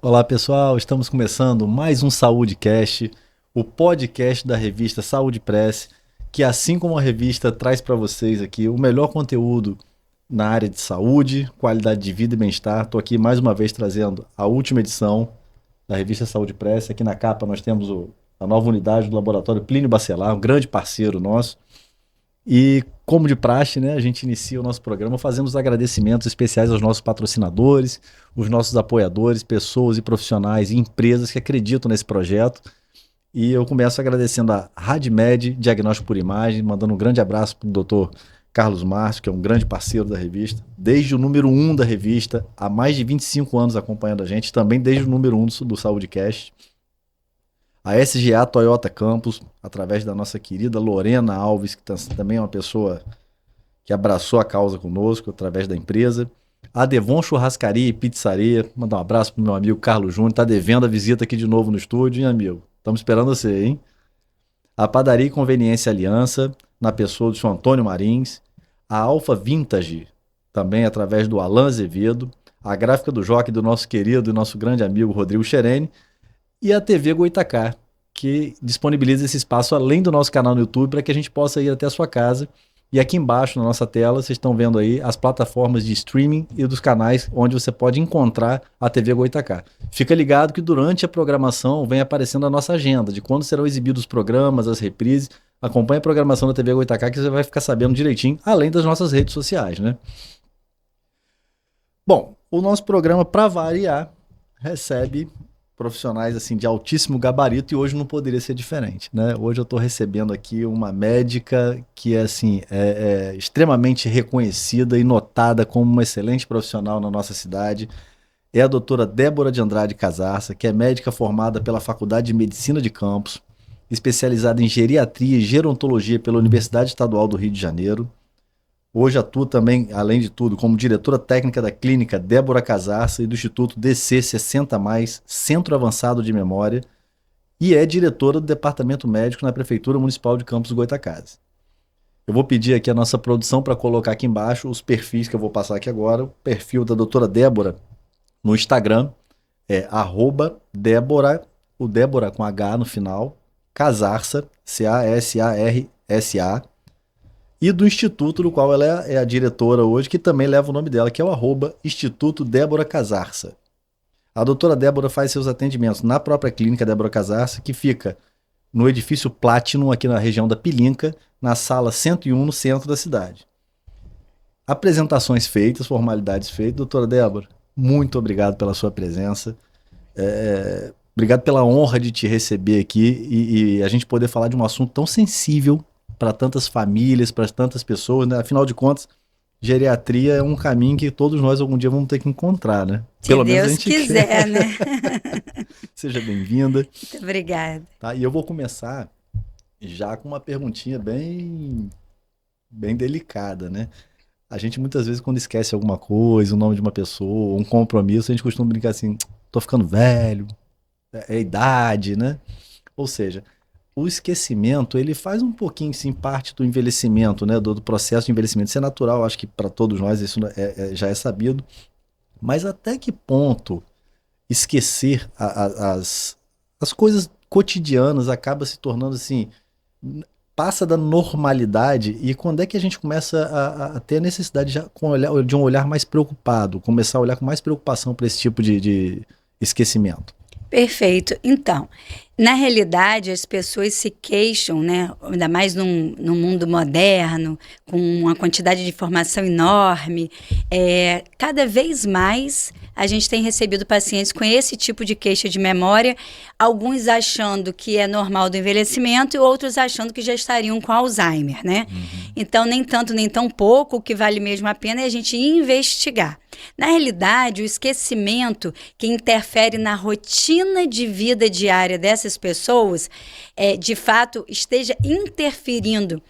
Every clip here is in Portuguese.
Olá pessoal, estamos começando mais um SaúdeCast, o podcast da revista Saúde Press, que assim como a revista traz para vocês aqui o melhor conteúdo na área de saúde, qualidade de vida e bem-estar. Estou aqui mais uma vez trazendo a última edição da revista Saúde Press. Aqui na capa nós temos a nova unidade do Laboratório Plínio Bacelar, um grande parceiro nosso. E como de praxe, né, a gente inicia o nosso programa fazendo os agradecimentos especiais aos nossos patrocinadores, os nossos apoiadores, pessoas e profissionais e empresas que acreditam nesse projeto. E eu começo agradecendo a RadMed Diagnóstico por Imagem, mandando um grande abraço para o Dr. Carlos Márcio, que é um grande parceiro da revista, desde o número 1 da revista, há mais de 25 anos acompanhando a gente, também desde o número 1 do SaúdeCast. A SGA Toyota Campus, através da nossa querida Lorena Alves, que também é uma pessoa que abraçou a causa conosco, através da empresa. A Devon Churrascaria e Pizzaria, mandar um abraço pro meu amigo Carlos Júnior, tá devendo a visita aqui de novo no estúdio, hein, amigo? Estamos esperando você, hein? A Padaria e Conveniência Aliança, na pessoa do Sr. Antônio Marins. A Alfa Vintage, também através do Alan Azevedo. A Gráfica do Jockey, do nosso querido e nosso grande amigo Rodrigo Xerene. E a TV Goitacá, que disponibiliza esse espaço além do nosso canal no YouTube para que a gente possa ir até a sua casa. E aqui embaixo na nossa tela vocês estão vendo aí as plataformas de streaming e dos canais onde você pode encontrar a TV Goitacá. Fica ligado que durante a programação vem aparecendo a nossa agenda de quando serão exibidos os programas, as reprises. Acompanhe a programação da TV Goitacá que você vai ficar sabendo direitinho, além das nossas redes sociais, né? Bom, o nosso programa, para variar, recebe profissionais assim de altíssimo gabarito e hoje não poderia ser diferente, né? Hoje eu estou recebendo aqui uma médica que é extremamente reconhecida e notada como uma excelente profissional na nossa cidade. É a doutora Débora de Andrade Casarça, que é médica formada pela Faculdade de Medicina de Campos, especializada em geriatria e gerontologia pela Universidade Estadual do Rio de Janeiro. Hoje atua também, além de tudo, como diretora técnica da clínica Débora Casarça e do Instituto DC 60+, Centro Avançado de Memória, e é diretora do Departamento Médico na Prefeitura Municipal de Campos do Goytacazes. Eu vou pedir aqui a nossa produção para colocar aqui embaixo os perfis que eu vou passar aqui agora. O perfil da doutora Débora no Instagram é @Débora, o Débora com H no final, Casarça, Casarsa, e do instituto do qual ela é a diretora hoje, que também leva o nome dela, que é o @Instituto Débora Casarça. A doutora Débora faz seus atendimentos na própria clínica Débora Casarça, que fica no edifício Platinum, aqui na região da Pilinca, na sala 101, no centro da cidade. Apresentações feitas, formalidades feitas. Doutora Débora, muito obrigado pela sua presença. Obrigado pela honra de te receber aqui e a gente poder falar de um assunto tão sensível para tantas famílias, para tantas pessoas, né? Afinal de contas, geriatria é um caminho que todos nós algum dia vamos ter que encontrar, né? Se Pelo Deus menos a gente quiser, quer. Né? Seja bem-vinda. Muito obrigada. Tá? E eu vou começar já com uma perguntinha bem delicada, né? A gente muitas vezes quando esquece alguma coisa, o nome de uma pessoa, um compromisso, a gente costuma brincar assim, tô ficando velho, é a idade, né? Ou seja, o esquecimento, ele faz um pouquinho, sim, parte do envelhecimento, né? Do processo de envelhecimento. Isso é natural, acho que para todos nós isso já é sabido. Mas até que ponto esquecer as coisas cotidianas acaba se tornando assim, passa da normalidade, e quando é que a gente começa a ter a necessidade de um olhar mais preocupado, começar a olhar com mais preocupação para esse tipo de esquecimento? Perfeito. Então, na realidade, as pessoas se queixam, né, ainda mais num mundo moderno, com uma quantidade de informação enorme. Cada vez mais a gente tem recebido pacientes com esse tipo de queixa de memória, alguns achando que é normal do envelhecimento e outros achando que já estariam com Alzheimer, né? Uhum. Então, nem tanto nem tão pouco, o que vale mesmo a pena é a gente investigar. Na realidade, o esquecimento que interfere na rotina de vida diária dessas pessoas, de fato, esteja interferindo,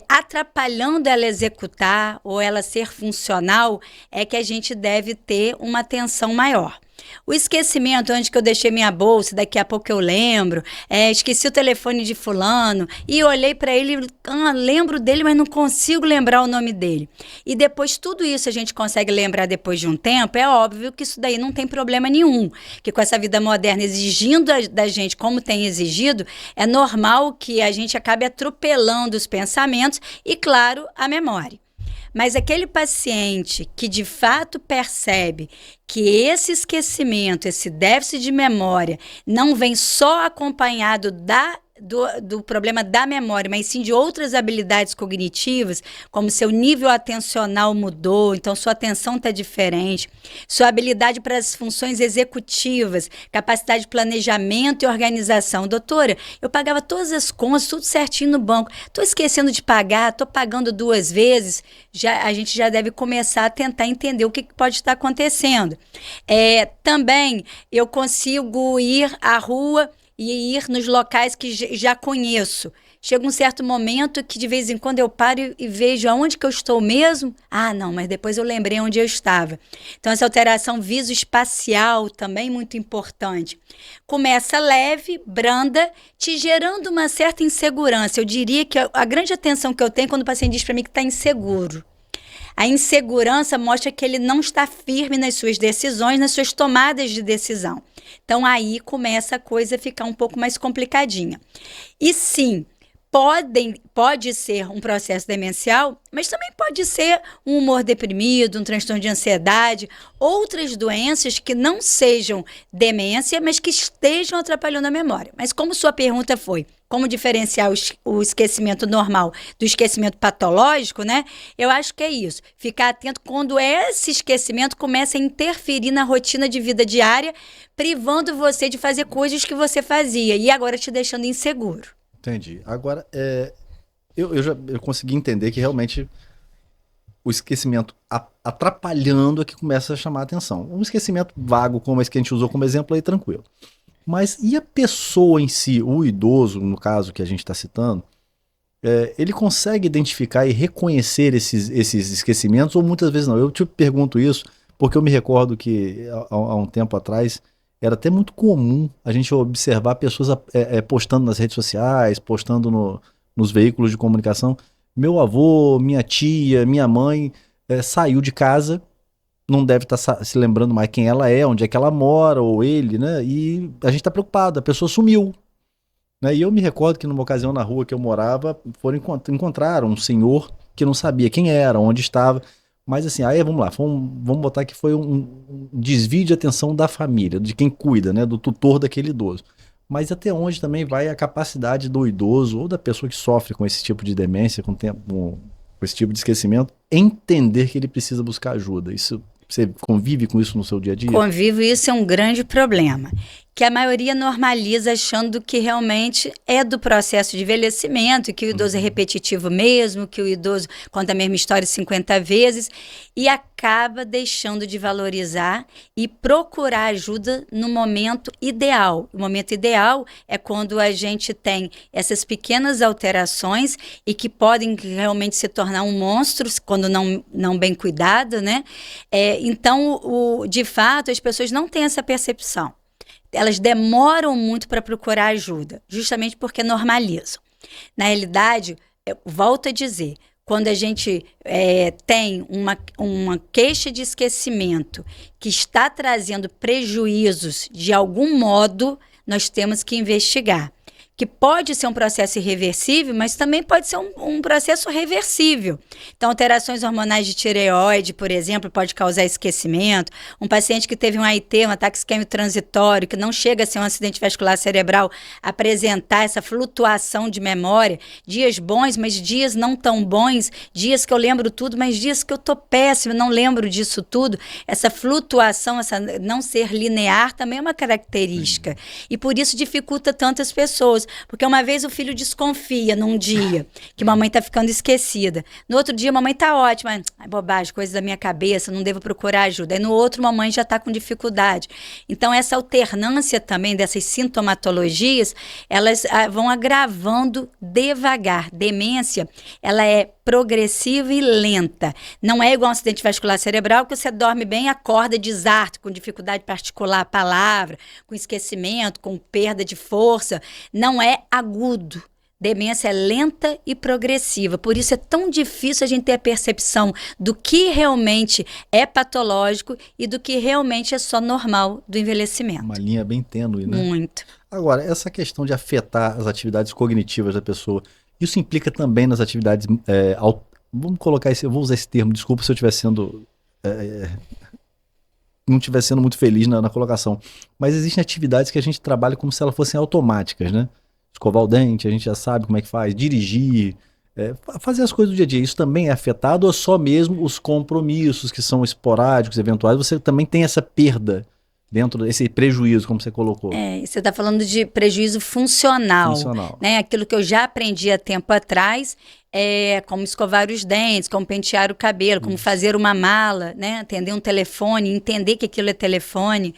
atrapalhando ela executar ou ela ser funcional, é que a gente deve ter uma atenção maior. O esquecimento, onde que eu deixei minha bolsa, daqui a pouco eu lembro, esqueci o telefone de fulano, e olhei para ele, lembro dele, mas não consigo lembrar o nome dele. E depois, tudo isso a gente consegue lembrar depois de um tempo, é óbvio que isso daí não tem problema nenhum, que com essa vida moderna exigindo da gente como tem exigido, é normal que a gente acabe atropelando os pensamentos e, claro, a memória. Mas aquele paciente que de fato percebe que esse esquecimento, esse déficit de memória, não vem só acompanhado do problema da memória, mas sim de outras habilidades cognitivas, como seu nível atencional mudou, então sua atenção está diferente, sua habilidade para as funções executivas, capacidade de planejamento e organização. Doutora, eu pagava todas as contas, tudo certinho no banco, estou esquecendo de pagar, estou pagando 2 vezes, a gente já deve começar a tentar entender o que pode estar acontecendo. Também eu consigo ir à rua e ir nos locais que já conheço. Chega um certo momento que de vez em quando eu paro e vejo aonde que eu estou mesmo. Ah, não, mas depois eu lembrei onde eu estava. Então essa alteração visoespacial também muito importante. Começa leve, branda, te gerando uma certa insegurança. Eu diria que a grande atenção que eu tenho quando o paciente diz para mim que está inseguro. A insegurança mostra que ele não está firme nas suas decisões, nas suas tomadas de decisão. Então, aí começa a coisa a ficar um pouco mais complicadinha. E sim, pode ser um processo demencial, mas também pode ser um humor deprimido, um transtorno de ansiedade, outras doenças que não sejam demência, mas que estejam atrapalhando a memória. Mas como sua pergunta foi, como diferenciar o esquecimento normal do esquecimento patológico, né? Eu acho que é isso. Ficar atento quando esse esquecimento começa a interferir na rotina de vida diária, privando você de fazer coisas que você fazia e agora te deixando inseguro. Entendi. Agora, eu consegui entender que realmente o esquecimento atrapalhando é que começa a chamar a atenção. Um esquecimento vago, como esse que a gente usou como exemplo aí, tranquilo. Mas e a pessoa em si, o idoso, no caso que a gente está citando, ele consegue identificar e reconhecer esses esquecimentos ou muitas vezes não? Eu te pergunto isso porque eu me recordo que há um tempo atrás era até muito comum a gente observar pessoas postando nas redes sociais, postando nos veículos de comunicação. Meu avô, minha tia, minha mãe saiu de casa, não deve estar se lembrando mais quem ela é, onde é que ela mora, ou ele, né? E a gente está preocupado, a pessoa sumiu. Né? E eu me recordo que numa ocasião na rua que eu morava, encontraram um senhor que não sabia quem era, onde estava. Mas assim, aí vamos lá, vamos botar que foi um desvio de atenção da família, de quem cuida, né? Do tutor daquele idoso. Mas até onde também vai a capacidade do idoso ou da pessoa que sofre com esse tipo de demência, com esse tipo de esquecimento, entender que ele precisa buscar ajuda. Isso, você convive com isso no seu dia a dia? Convivo, e isso é um grande problema, que a maioria normaliza achando que realmente é do processo de envelhecimento, que o idoso é repetitivo mesmo, que o idoso conta a mesma história 50 vezes, e acaba deixando de valorizar e procurar ajuda no momento ideal. O momento ideal é quando a gente tem essas pequenas alterações e que podem realmente se tornar um monstro quando não bem cuidado, né? Então, de fato, as pessoas não têm essa percepção. Elas demoram muito para procurar ajuda, justamente porque normalizam. Na realidade, volto a dizer, quando a gente tem uma queixa de esquecimento que está trazendo prejuízos de algum modo, nós temos que investigar. Que pode ser um processo irreversível, mas também pode ser um processo reversível. Então, alterações hormonais de tireoide, por exemplo, pode causar esquecimento. Um paciente que teve um AIT, um ataque isquêmico transitório, que não chega a ser um acidente vascular cerebral, apresentar essa flutuação de memória, dias bons, mas dias não tão bons, dias que eu lembro tudo, mas dias que eu tô péssimo, não lembro disso tudo. Essa flutuação, essa não ser linear, também é uma característica. E por isso dificulta tantas pessoas. Porque uma vez o filho desconfia num dia que mamãe tá ficando esquecida. No outro dia, mamãe tá ótima. Bobagem, coisa da minha cabeça, não devo procurar ajuda. Aí no outro, mamãe já tá com dificuldade. Então, essa alternância também dessas sintomatologias, elas vão agravando devagar. Demência, ela é progressiva e lenta. Não é igual um acidente vascular cerebral que você dorme bem, acorda desarto, com dificuldade de articular a palavra, com esquecimento, com perda de força. Não é agudo. Demência é lenta e progressiva. Por isso é tão difícil a gente ter a percepção do que realmente é patológico e do que realmente é só normal do envelhecimento. Uma linha bem tênue, né? Muito. Agora, essa questão de afetar as atividades cognitivas da pessoa, isso implica também nas atividades... vamos colocar esse... Eu vou usar esse termo, desculpa se eu estiver sendo... não estiver sendo muito feliz na colocação. Mas existem atividades que a gente trabalha como se elas fossem automáticas, né? Escovar o dente, a gente já sabe como é que faz, dirigir, fazer as coisas do dia a dia. Isso também é afetado ou só mesmo os compromissos que são esporádicos, eventuais, você também tem essa perda dentro desse prejuízo, como você colocou? Você está falando de prejuízo funcional. Né? Aquilo que eu já aprendi há tempo atrás, como escovar os dentes, como pentear o cabelo, como fazer uma mala, né? Atender um telefone, entender que aquilo é telefone.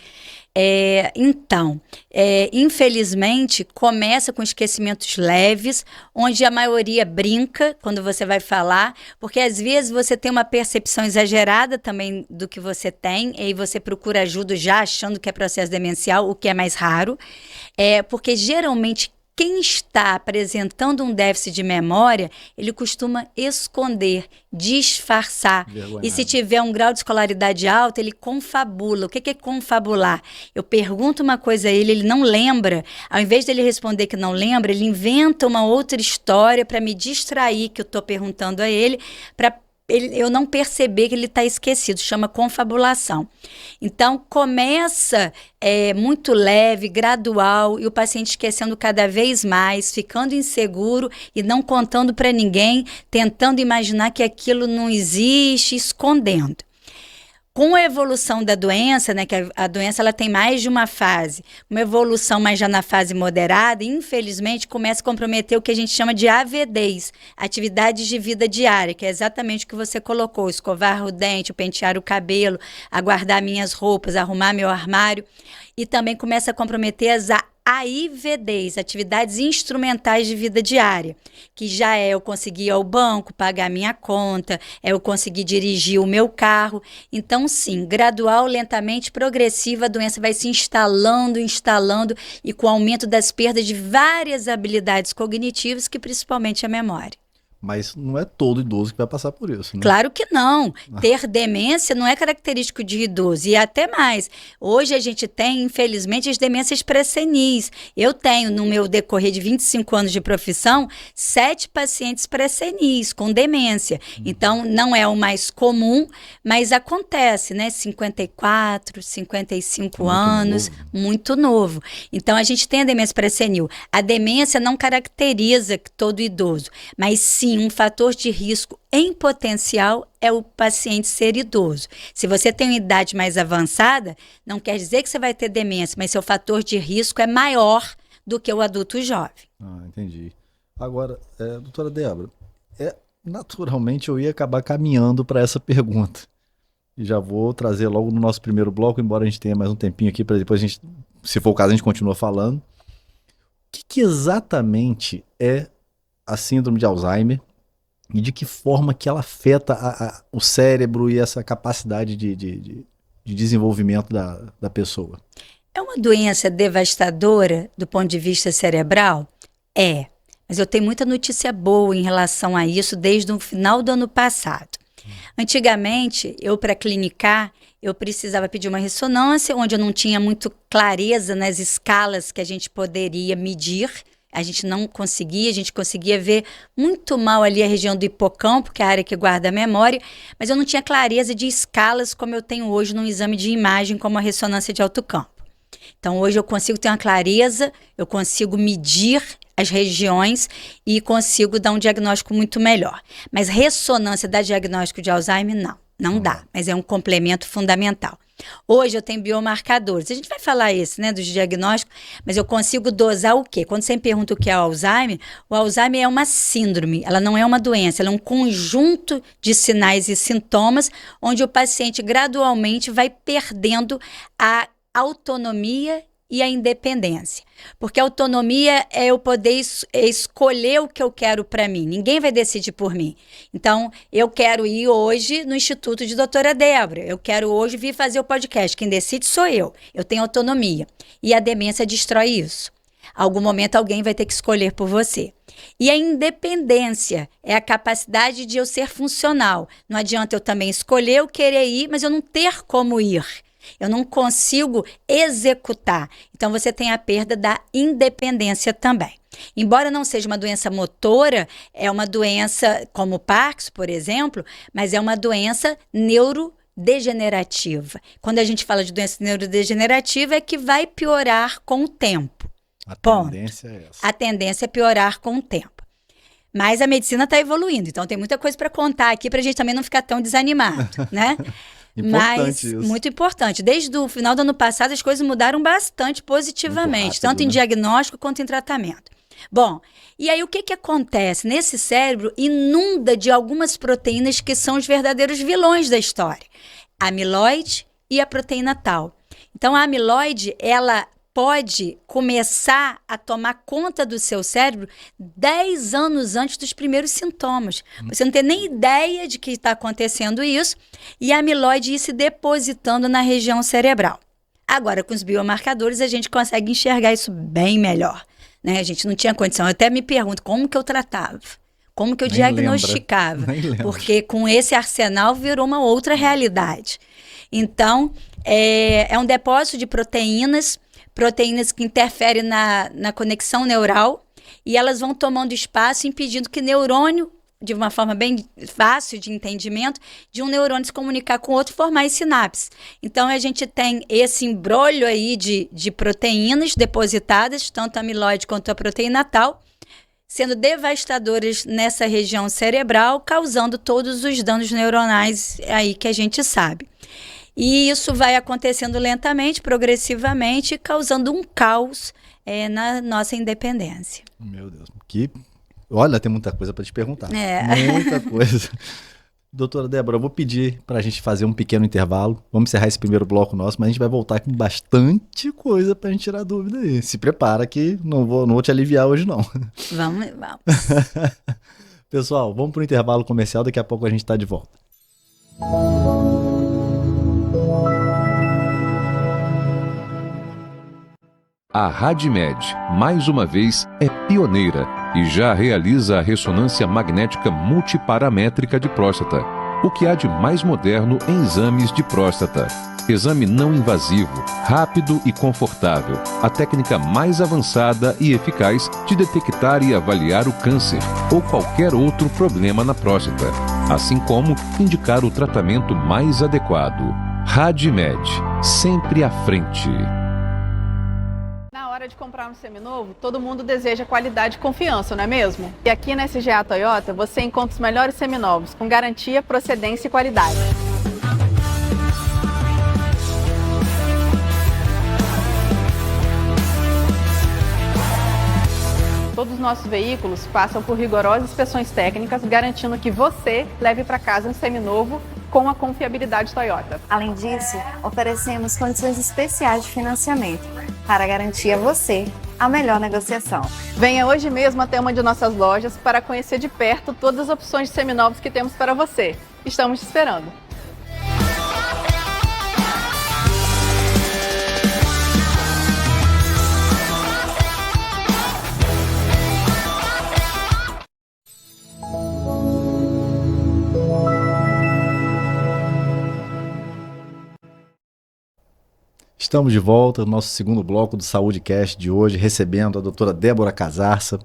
Infelizmente, começa com esquecimentos leves, onde a maioria brinca quando você vai falar, porque às vezes você tem uma percepção exagerada também do que você tem, e aí você procura ajuda já achando que é processo demencial, o que é mais raro, porque geralmente quem está apresentando um déficit de memória, ele costuma esconder, disfarçar. Vergonhado. E se tiver um grau de escolaridade alto, ele confabula. O que é confabular? Eu pergunto uma coisa a ele, ele não lembra. Ao invés dele responder que não lembra, ele inventa uma outra história para me distrair, que eu estou perguntando a ele, para eu não perceber que ele está esquecido, chama confabulação. Então, começa muito leve, gradual, e o paciente esquecendo cada vez mais, ficando inseguro e não contando para ninguém, tentando imaginar que aquilo não existe, escondendo. Com a evolução da doença, né, que a doença ela tem mais de uma fase, uma evolução mais já na fase moderada, infelizmente começa a comprometer o que a gente chama de AVDs, atividades de vida diária, que é exatamente o que você colocou, escovar o dente, pentear o cabelo, aguardar minhas roupas, arrumar meu armário, e também começa a comprometer as AIVDs, atividades instrumentais de vida diária, que já eu conseguir ir ao banco, pagar minha conta, eu conseguir dirigir o meu carro. Então, sim, gradual, lentamente, progressiva, a doença vai se instalando, e com o aumento das perdas de várias habilidades cognitivas, que principalmente a memória. Mas não é todo idoso que vai passar por isso, né? Claro que não. Ter demência não é característico de idoso. E até mais. Hoje a gente tem, infelizmente, as demências pré-senis. Eu tenho, no meu decorrer de 25 anos de profissão, 7 pacientes pré-senis com demência. Então, não é o mais comum, mas acontece, né? 54, 55 anos, muito novo. Então, a gente tem a demência pré-senil. A demência não caracteriza todo idoso, mas sim, um fator de risco em potencial é o paciente ser idoso. Se você tem uma idade mais avançada, não quer dizer que você vai ter demência, mas seu fator de risco é maior do que o adulto jovem. Entendi. Agora, doutora Débora, naturalmente eu ia acabar caminhando para essa pergunta. E já vou trazer logo no nosso primeiro bloco, embora a gente tenha mais um tempinho aqui, para depois a gente, se for o caso, a gente continua falando. O que exatamente é a síndrome de Alzheimer e de que forma que ela afeta o cérebro e essa capacidade de desenvolvimento da pessoa? É uma doença devastadora do ponto de vista cerebral? Mas eu tenho muita notícia boa em relação a isso desde o final do ano passado. Antigamente, para clinicar, eu precisava pedir uma ressonância, onde eu não tinha muito clareza nas escalas que a gente poderia medir. A gente não conseguia, a gente conseguia ver muito mal ali a região do hipocampo, que é a área que guarda a memória, mas eu não tinha clareza de escalas como eu tenho hoje num exame de imagem, como a ressonância de alto campo. Então, hoje eu consigo ter uma clareza, eu consigo medir as regiões e consigo dar um diagnóstico muito melhor. Mas ressonância dá diagnóstico de Alzheimer? Não dá, mas é um complemento fundamental. Hoje eu tenho biomarcadores, a gente vai falar isso, né, dos diagnósticos, mas eu consigo dosar o quê? Quando você me pergunta o que é o Alzheimer é uma síndrome, ela não é uma doença, ela é um conjunto de sinais e sintomas, onde o paciente gradualmente vai perdendo a autonomia e a independência. Porque a autonomia é eu poder escolher o que eu quero para mim. Ninguém vai decidir por mim. Então, eu quero ir hoje no Instituto de Doutora Débora. Eu quero hoje vir fazer o podcast. Quem decide sou eu. Eu tenho autonomia. E a demência destrói isso. Algum momento alguém vai ter que escolher por você. E a independência é a capacidade de eu ser funcional. Não adianta eu também escolher, eu querer ir, mas eu não ter como ir. Eu não consigo executar. Então, você tem a perda da independência também. Embora não seja uma doença motora, é uma doença como o Parkinson, por exemplo, mas é uma doença neurodegenerativa. Quando a gente fala de doença neurodegenerativa, é que vai piorar com o tempo. A tendência é essa. A tendência é piorar com o tempo. Mas a medicina está evoluindo, então tem muita coisa para contar aqui para a gente também não ficar tão desanimado, né? Mas Isso. Muito importante. Desde o final do ano passado, as coisas mudaram bastante positivamente, rápido, tanto em né? diagnóstico quanto em tratamento. Bom, e aí o que acontece? Nesse cérebro inunda de algumas proteínas que são os verdadeiros vilões da história. A amiloide e a proteína tau. Então, a amiloide, ela pode começar a tomar conta do seu cérebro 10 anos antes dos primeiros sintomas. Você não tem nem ideia de que está acontecendo isso, e a amiloide ir se depositando na região cerebral. Agora, com os biomarcadores, a gente consegue enxergar isso bem melhor, né? A gente não tinha condição. Eu até me pergunto como que eu tratava, como que eu diagnosticava, porque com esse arsenal virou uma outra realidade. Então, é um depósito de proteínas que interferem na conexão neural, e elas vão tomando espaço, impedindo que neurônio, de uma forma bem fácil de entendimento, de um neurônio se comunicar com o outro e formar as sinapses. Então, a gente tem esse embrolho aí de proteínas depositadas, tanto a amiloide quanto a proteína tau, sendo devastadoras nessa região cerebral, causando todos os danos neuronais aí que a gente sabe. E isso vai acontecendo lentamente, progressivamente, causando um caos na nossa independência. Meu Deus, olha, tem muita coisa para te perguntar. É. Muita coisa. Doutora Débora, eu vou pedir para a gente fazer um pequeno intervalo. Vamos encerrar esse primeiro bloco nosso, mas a gente vai voltar com bastante coisa para a gente tirar dúvida aí. Se prepara que não vou te aliviar hoje, não. Vamos. Pessoal, vamos para o intervalo comercial, daqui a pouco a gente está de volta. A RadMed, mais uma vez, é pioneira e já realiza a ressonância magnética multiparamétrica de próstata, o que há de mais moderno em exames de próstata. Exame não invasivo, rápido e confortável, a técnica mais avançada e eficaz de detectar e avaliar o câncer ou qualquer outro problema na próstata, assim como indicar o tratamento mais adequado. RadMed, sempre à frente. Na hora de comprar um seminovo, todo mundo deseja qualidade e confiança, não é mesmo? E aqui na SGA Toyota você encontra os melhores seminovos, com garantia, procedência e qualidade. Todos os nossos veículos passam por rigorosas inspeções técnicas, garantindo que você leve para casa um seminovo com a confiabilidade Toyota. Além disso, oferecemos condições especiais de financiamento para garantir a você a melhor negociação. Venha hoje mesmo até uma de nossas lojas para conhecer de perto todas as opções de seminovos que temos para você. Estamos te esperando. Estamos de volta no nosso segundo bloco do SaúdeCast de hoje, recebendo a doutora Débora Casarça,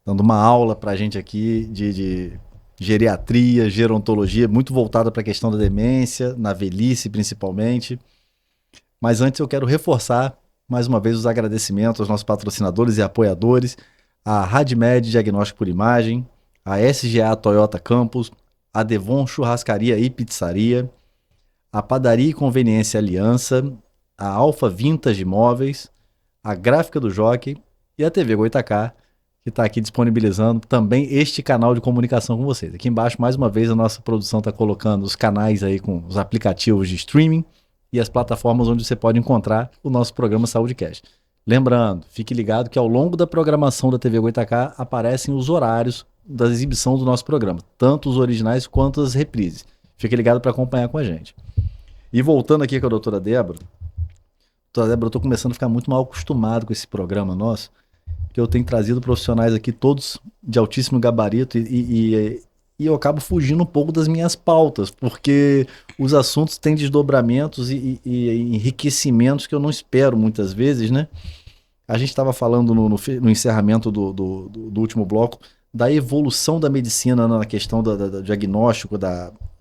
dando uma aula para a gente aqui de geriatria, gerontologia, muito voltada para a questão da demência, na velhice principalmente. Mas antes eu quero reforçar mais uma vez os agradecimentos aos nossos patrocinadores e apoiadores, a RadMed Diagnóstico por Imagem, a SGA Toyota Campus, a Devon Churrascaria e Pizzaria, a Padaria e Conveniência Aliança, a Alfa Vintage Imóveis, a Gráfica do Jockey e a TV Goitacá, que está aqui disponibilizando também este canal de comunicação com vocês. Aqui embaixo, mais uma vez, a nossa produção está colocando os canais aí com os aplicativos de streaming e as plataformas onde você pode encontrar o nosso programa SaúdeCast. Lembrando, fique ligado que ao longo da programação da TV Goitacá aparecem os horários da exibição do nosso programa, tanto os originais quanto as reprises. Fique ligado para acompanhar com a gente. E voltando aqui com a doutora Débora, eu estou começando a ficar muito mal acostumado com esse programa nosso, que eu tenho trazido profissionais aqui todos de altíssimo gabarito e eu acabo fugindo um pouco das minhas pautas, porque os assuntos têm desdobramentos e enriquecimentos que eu não espero muitas vezes, né? A gente estava falando no encerramento do último bloco da evolução da medicina na questão do diagnóstico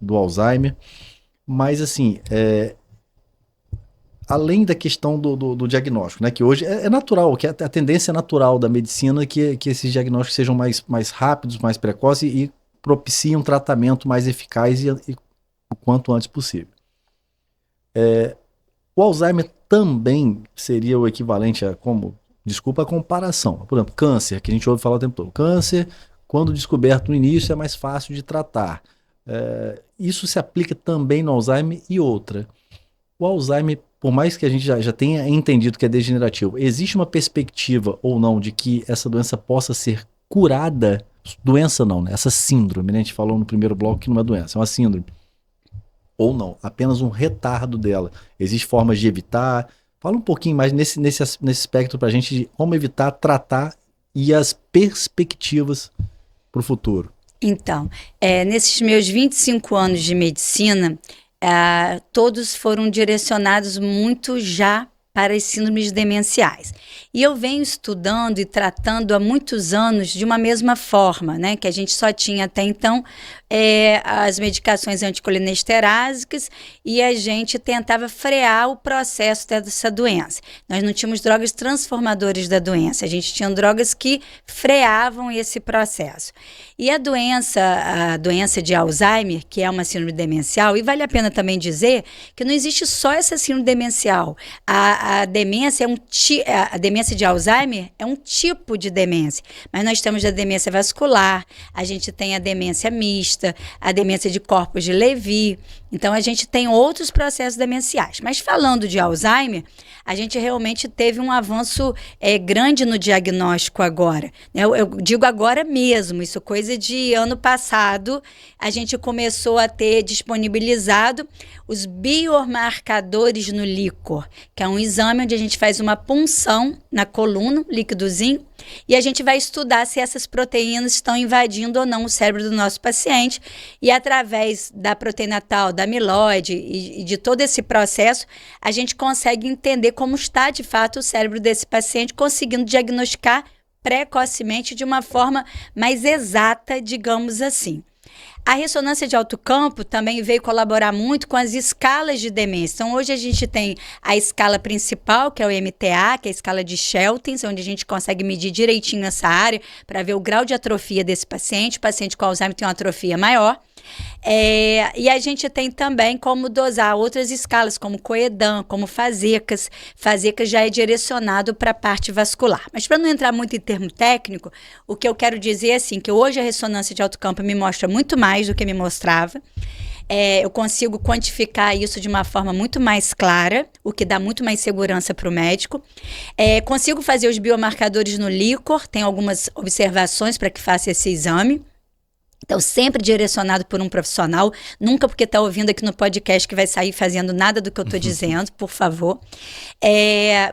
do Alzheimer, mas assim, além da questão do diagnóstico, né, que hoje é natural, que a tendência natural da medicina é que esses diagnósticos sejam mais rápidos, mais precoces e propiciem um tratamento mais eficaz e o quanto antes possível. O Alzheimer também seria o equivalente a a comparação. Por exemplo, câncer, que a gente ouve falar o tempo todo. Câncer, quando descoberto no início, é mais fácil de tratar. Isso se aplica também no Alzheimer e outra. O Alzheimer, por mais que a gente já tenha entendido que é degenerativo, existe uma perspectiva ou não de que essa doença possa ser curada? Doença não, né? Essa síndrome, né? A gente falou no primeiro bloco que não é doença, é uma síndrome. Ou não, apenas um retardo dela. Existem formas de evitar? Fala um pouquinho mais nesse aspecto pra gente de como evitar, tratar e as perspectivas para o futuro. Então, nesses meus 25 anos de medicina, todos foram direcionados muito já para as síndromes demenciais. E eu venho estudando e tratando há muitos anos de uma mesma forma, né? Que a gente só tinha até então as medicações anticolinesterásicas e a gente tentava frear o processo dessa doença. Nós não tínhamos drogas transformadoras da doença, a gente tinha drogas que freavam esse processo. E a doença de Alzheimer, que é uma síndrome demencial, e vale a pena também dizer que não existe só essa síndrome demencial. A demência a demência de Alzheimer é um tipo de demência, mas nós temos a demência vascular, a gente tem a demência mista, a demência de corpos de Levy, então a gente tem outros processos demenciais. Mas falando de Alzheimer, a gente realmente teve um avanço grande no diagnóstico agora. Eu digo agora mesmo, isso coisa de ano passado, a gente começou a ter disponibilizado os biomarcadores no líquor, que é um exame onde a gente faz uma punção na coluna, líquidozinho, e a gente vai estudar se essas proteínas estão invadindo ou não o cérebro do nosso paciente, e através da proteína tal, da amiloide e de todo esse processo, a gente consegue entender como está de fato o cérebro desse paciente, conseguindo diagnosticar precocemente de uma forma mais exata, digamos assim. A ressonância de alto campo também veio colaborar muito com as escalas de demência. Então, hoje a gente tem a escala principal, que é o MTA, que é a escala de Sheltins, onde a gente consegue medir direitinho essa área para ver o grau de atrofia desse paciente. O paciente com Alzheimer tem uma atrofia maior. E a gente tem também como dosar outras escalas, como Coedan, como Fasecas. Fasecas já é direcionado para a parte vascular. Mas para não entrar muito em termo técnico, o que eu quero dizer é assim, que hoje a ressonância de alto campo me mostra muito mais do que me mostrava. Eu consigo quantificar isso de uma forma muito mais clara, o que dá muito mais segurança para o médico. Consigo fazer os biomarcadores no líquor, tem algumas observações para que faça esse exame. Então, sempre direcionado por um profissional, nunca porque está ouvindo aqui no podcast que vai sair fazendo nada do que eu estou dizendo, por favor.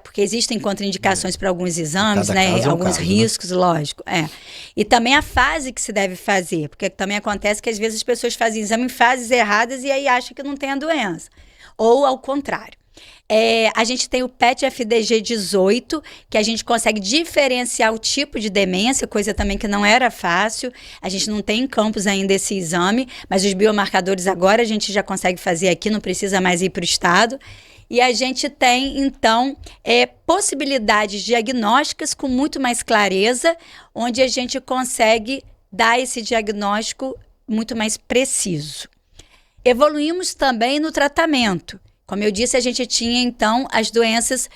Porque existem contraindicações para alguns exames, né? Alguns riscos, né? Lógico. E também a fase que se deve fazer, porque também acontece que às vezes as pessoas fazem exame em fases erradas e aí acham que não tem a doença. Ou ao contrário. A gente tem o PET-FDG 18, que a gente consegue diferenciar o tipo de demência, coisa também que não era fácil. A gente não tem em campos ainda esse exame, mas os biomarcadores agora a gente já consegue fazer aqui, não precisa mais ir para o estado. E a gente tem, então, possibilidades diagnósticas com muito mais clareza, onde a gente consegue dar esse diagnóstico muito mais preciso. Evoluímos também no tratamento. Como eu disse, a gente tinha, então, as doenças,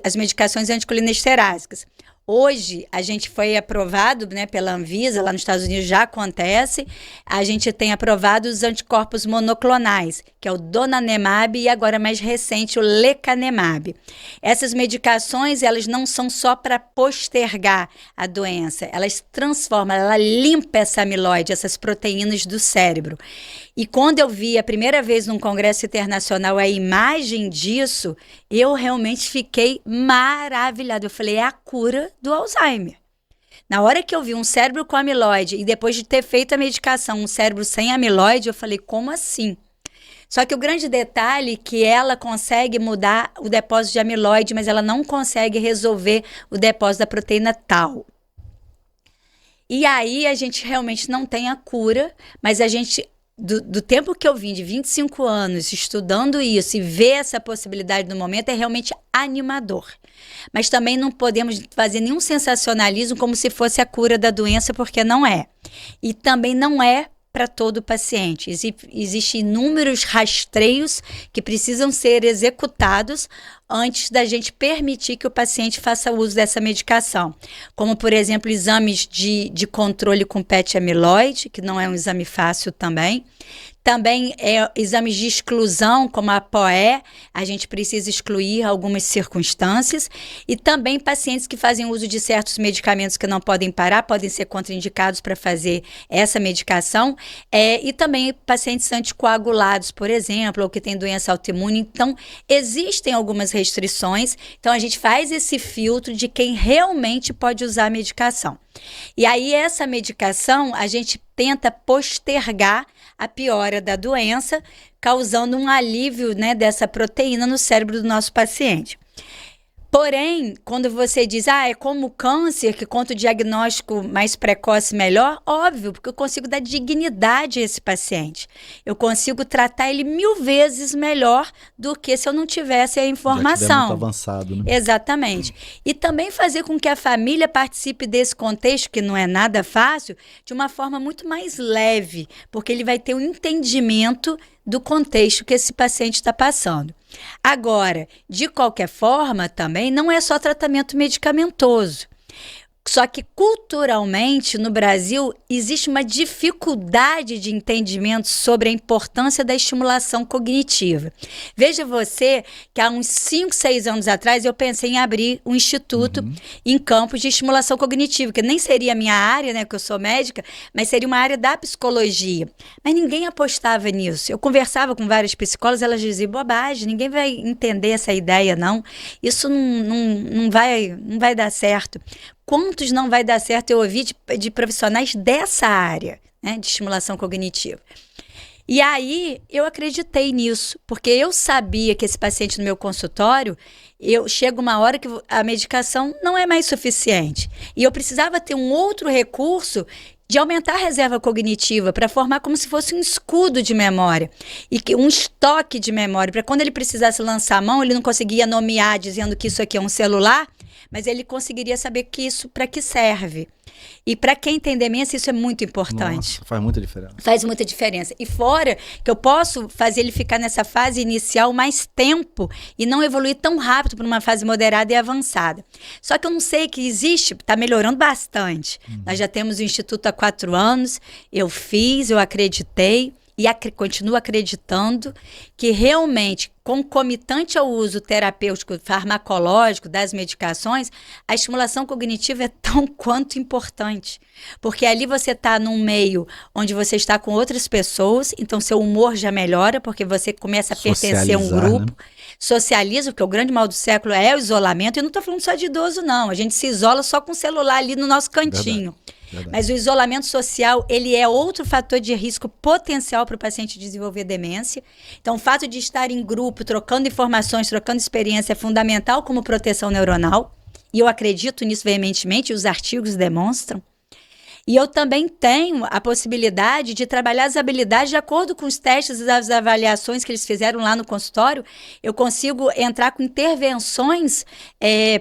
as medicações anticolinesterásicas. Hoje, a gente foi aprovado, né, pela Anvisa, lá nos Estados Unidos já acontece, a gente tem aprovado os anticorpos monoclonais, que é o donanemab e agora mais recente o lecanemab. Essas medicações, elas não são só para postergar a doença, elas transformam, ela limpa essa amiloide, essas proteínas do cérebro. E quando eu vi a primeira vez num congresso internacional a imagem disso, eu realmente fiquei maravilhada. Eu falei, é a cura do Alzheimer. Na hora que eu vi um cérebro com amiloide e depois de ter feito a medicação, um cérebro sem amiloide, eu falei, como assim? Só que o grande detalhe é que ela consegue mudar o depósito de amiloide, mas ela não consegue resolver o depósito da proteína tau. E aí a gente realmente não tem a cura, mas a gente... Do tempo que eu vim, de 25 anos, estudando isso e ver essa possibilidade no momento, é realmente animador. Mas também não podemos fazer nenhum sensacionalismo como se fosse a cura da doença, porque não é. E também não é para todo paciente. Existem inúmeros rastreios que precisam ser executados antes da gente permitir que o paciente faça uso dessa medicação. Como, por exemplo, exames de controle com PET amiloide, que não é um exame fácil também. Também exames de exclusão, como a ApoE, a gente precisa excluir algumas circunstâncias. E também pacientes que fazem uso de certos medicamentos que não podem parar, podem ser contraindicados para fazer essa medicação. E também pacientes anticoagulados, por exemplo, ou que têm doença autoimune. Então, existem algumas restrições. Então, a gente faz esse filtro de quem realmente pode usar a medicação. E aí, essa medicação, a gente tenta postergar a piora da doença, causando um alívio, né, dessa proteína no cérebro do nosso paciente. Porém, quando você diz, é como câncer, que quanto o diagnóstico mais precoce melhor, óbvio, porque eu consigo dar dignidade a esse paciente. Eu consigo tratar ele 1000 vezes melhor do que se eu não tivesse a informação. Já muito avançado, né? Exatamente. E também fazer com que a família participe desse contexto, que não é nada fácil, de uma forma muito mais leve, porque ele vai ter um entendimento do contexto que esse paciente está passando. Agora, de qualquer forma, também não é só tratamento medicamentoso. Só que culturalmente no Brasil existe uma dificuldade de entendimento sobre a importância da estimulação cognitiva. Veja você que há uns 5, 6 anos atrás eu pensei em abrir um instituto em campos de estimulação cognitiva, que nem seria a minha área, né, que eu sou médica, mas seria uma área da psicologia. Mas ninguém apostava nisso. Eu conversava com várias psicólogas, elas diziam, bobagem, ninguém vai entender essa ideia, não. Isso não vai dar certo. Quantos não vai dar certo eu ouvi de profissionais dessa área, né, de estimulação cognitiva? E aí eu acreditei nisso, porque eu sabia que esse paciente no meu consultório, chega uma hora que a medicação não é mais suficiente. E eu precisava ter um outro recurso de aumentar a reserva cognitiva para formar como se fosse um escudo de memória e um estoque de memória, para quando ele precisasse lançar a mão, ele não conseguia nomear dizendo que isso aqui é um celular, mas ele conseguiria saber que isso para que serve. E para quem tem demência, isso é muito importante. Nossa, faz muita diferença. Faz muita diferença. E fora que eu posso fazer ele ficar nessa fase inicial mais tempo e não evoluir tão rápido para uma fase moderada e avançada. Só que eu não sei que existe, está melhorando bastante. Nós já temos o Instituto há 4 anos, eu acreditei. E continuo acreditando que realmente, concomitante ao uso terapêutico farmacológico das medicações, a estimulação cognitiva é tão quanto importante. Porque ali você está num meio onde você está com outras pessoas, então seu humor já melhora, porque você começa a pertencer a um grupo. Né? Socializa, porque o grande mal do século é o isolamento. E eu não estou falando só de idoso, não. A gente se isola só com o celular ali no nosso cantinho. Verdade. Mas o isolamento social, ele é outro fator de risco potencial para o paciente desenvolver demência. Então, o fato de estar em grupo, trocando informações, trocando experiência, é fundamental como proteção neuronal. E eu acredito nisso veementemente, e os artigos demonstram. E eu também tenho a possibilidade de trabalhar as habilidades de acordo com os testes e as avaliações que eles fizeram lá no consultório. Eu consigo entrar com intervenções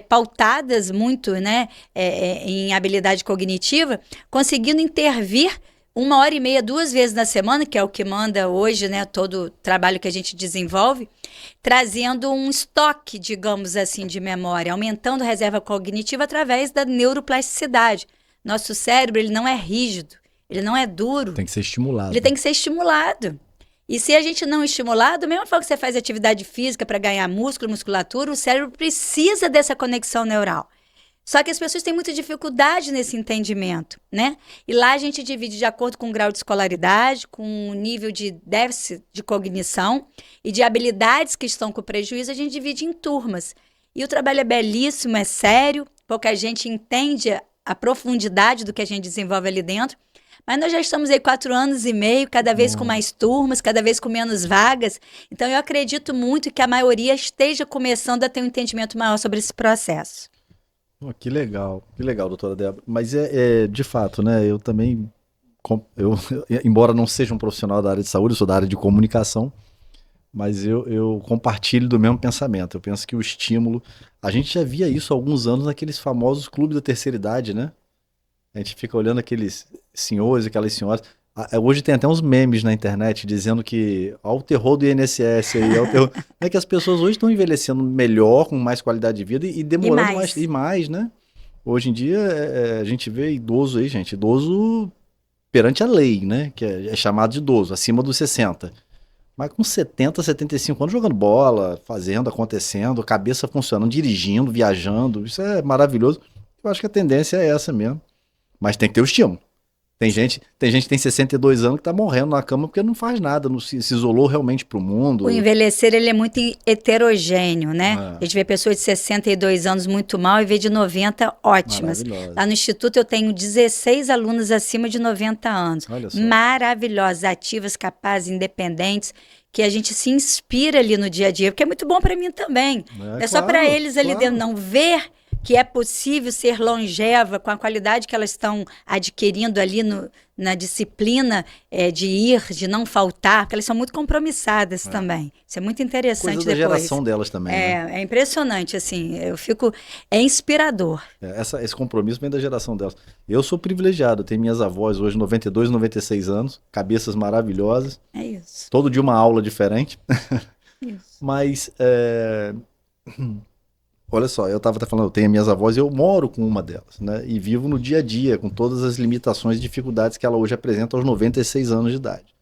pautadas muito, né, em habilidade cognitiva, conseguindo intervir 1h30, 2 vezes na semana, que é o que manda hoje, né, todo o trabalho que a gente desenvolve, trazendo um estoque, digamos assim, de memória, aumentando a reserva cognitiva através da neuroplasticidade. Nosso cérebro, ele não é rígido, ele não é duro. Tem que ser estimulado. Ele tem que ser estimulado. E se a gente não estimular, do mesmo forma que você faz atividade física para ganhar músculo, musculatura, o cérebro precisa dessa conexão neural. Só que as pessoas têm muita dificuldade nesse entendimento, né? E lá a gente divide de acordo com o grau de escolaridade, com o nível de déficit de cognição e de habilidades que estão com prejuízo, a gente divide em turmas. E o trabalho é belíssimo, é sério, pouca gente entende a profundidade do que a gente desenvolve ali dentro. Mas nós já estamos aí 4 anos e meio, cada vez com mais turmas, cada vez com menos vagas. Então, eu acredito muito que a maioria esteja começando a ter um entendimento maior sobre esse processo. Que legal, doutora Débora. Mas de fato, né? Eu também, embora não seja um profissional da área de saúde, eu sou da área de comunicação, mas eu compartilho do mesmo pensamento. Eu penso que o estímulo... A gente já via isso há alguns anos naqueles famosos clubes da terceira idade, né? A gente fica olhando aqueles senhores, aquelas senhoras. Hoje tem até uns memes na internet dizendo que o terror do INSS aí, o terror. É que as pessoas hoje estão envelhecendo melhor, com mais qualidade de vida e demorando mais, né? Hoje em dia a gente vê idoso aí, gente, idoso perante a lei, né? Que é chamado de idoso, acima dos 60. Mas com 70, 75 anos jogando bola, fazendo, acontecendo, cabeça funcionando, dirigindo, viajando. Isso é maravilhoso. Eu acho que a tendência é essa mesmo. Mas tem que ter o estímulo. Tem gente que tem 62 anos que tá morrendo na cama porque não faz nada, não se isolou realmente pro mundo. O envelhecer, ele é muito heterogêneo, né? A gente vê pessoas de 62 anos muito mal e vê de 90 ótimas. Lá no Instituto eu tenho 16 alunos acima de 90 anos. Olha só. Maravilhosas, ativas, capazes, independentes, que a gente se inspira ali no dia a dia, porque é muito bom para mim também. É só para eles ali dentro não ver que é possível ser longeva com a qualidade que elas estão adquirindo ali na disciplina de ir, de não faltar, porque elas são muito compromissadas também. Isso é muito interessante. Coisa da geração delas também, né? É impressionante, assim, eu fico... É inspirador. Esse compromisso vem da geração delas. Eu sou privilegiado, eu tenho minhas avós hoje, 92, 96 anos, cabeças maravilhosas. É isso. Todo dia uma aula diferente. Isso. Mas... Olha só, eu estava até falando, eu tenho minhas avós e eu moro com uma delas, né? E vivo no dia a dia, com todas as limitações e dificuldades que ela hoje apresenta aos 96 anos de idade.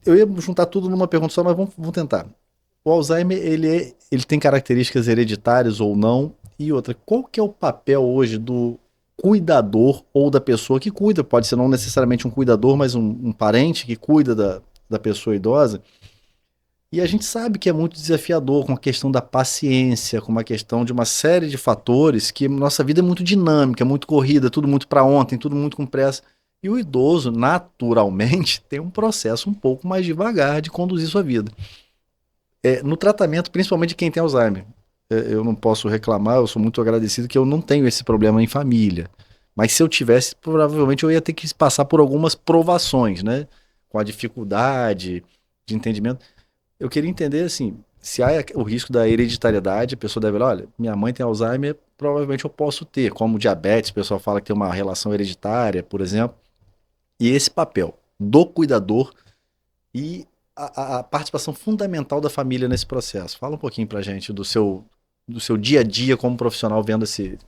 Eu ia juntar tudo numa pergunta só, mas vamos tentar. O Alzheimer, ele tem características hereditárias ou não? E outra, qual que é o papel hoje do cuidador ou da pessoa que cuida? Pode ser não necessariamente um cuidador, mas um parente que cuida da pessoa idosa. E a gente sabe que é muito desafiador com a questão da paciência, com uma questão de uma série de fatores que nossa vida é muito dinâmica, muito corrida, tudo muito para ontem, tudo muito com pressa. E o idoso, naturalmente, tem um processo um pouco mais devagar de conduzir sua vida. No tratamento, principalmente de quem tem Alzheimer, eu não posso reclamar, eu sou muito agradecido que eu não tenho esse problema em família. Mas se eu tivesse, provavelmente eu ia ter que passar por algumas provações, né? Com a dificuldade de entendimento. Eu queria entender, assim, se há o risco da hereditariedade, a pessoa deve olhar, olha, minha mãe tem Alzheimer, provavelmente eu posso ter, como diabetes, o pessoal fala que tem uma relação hereditária, por exemplo. E esse papel do cuidador e a participação fundamental da família nesse processo. Fala um pouquinho pra gente do seu dia a dia como profissional vendo esse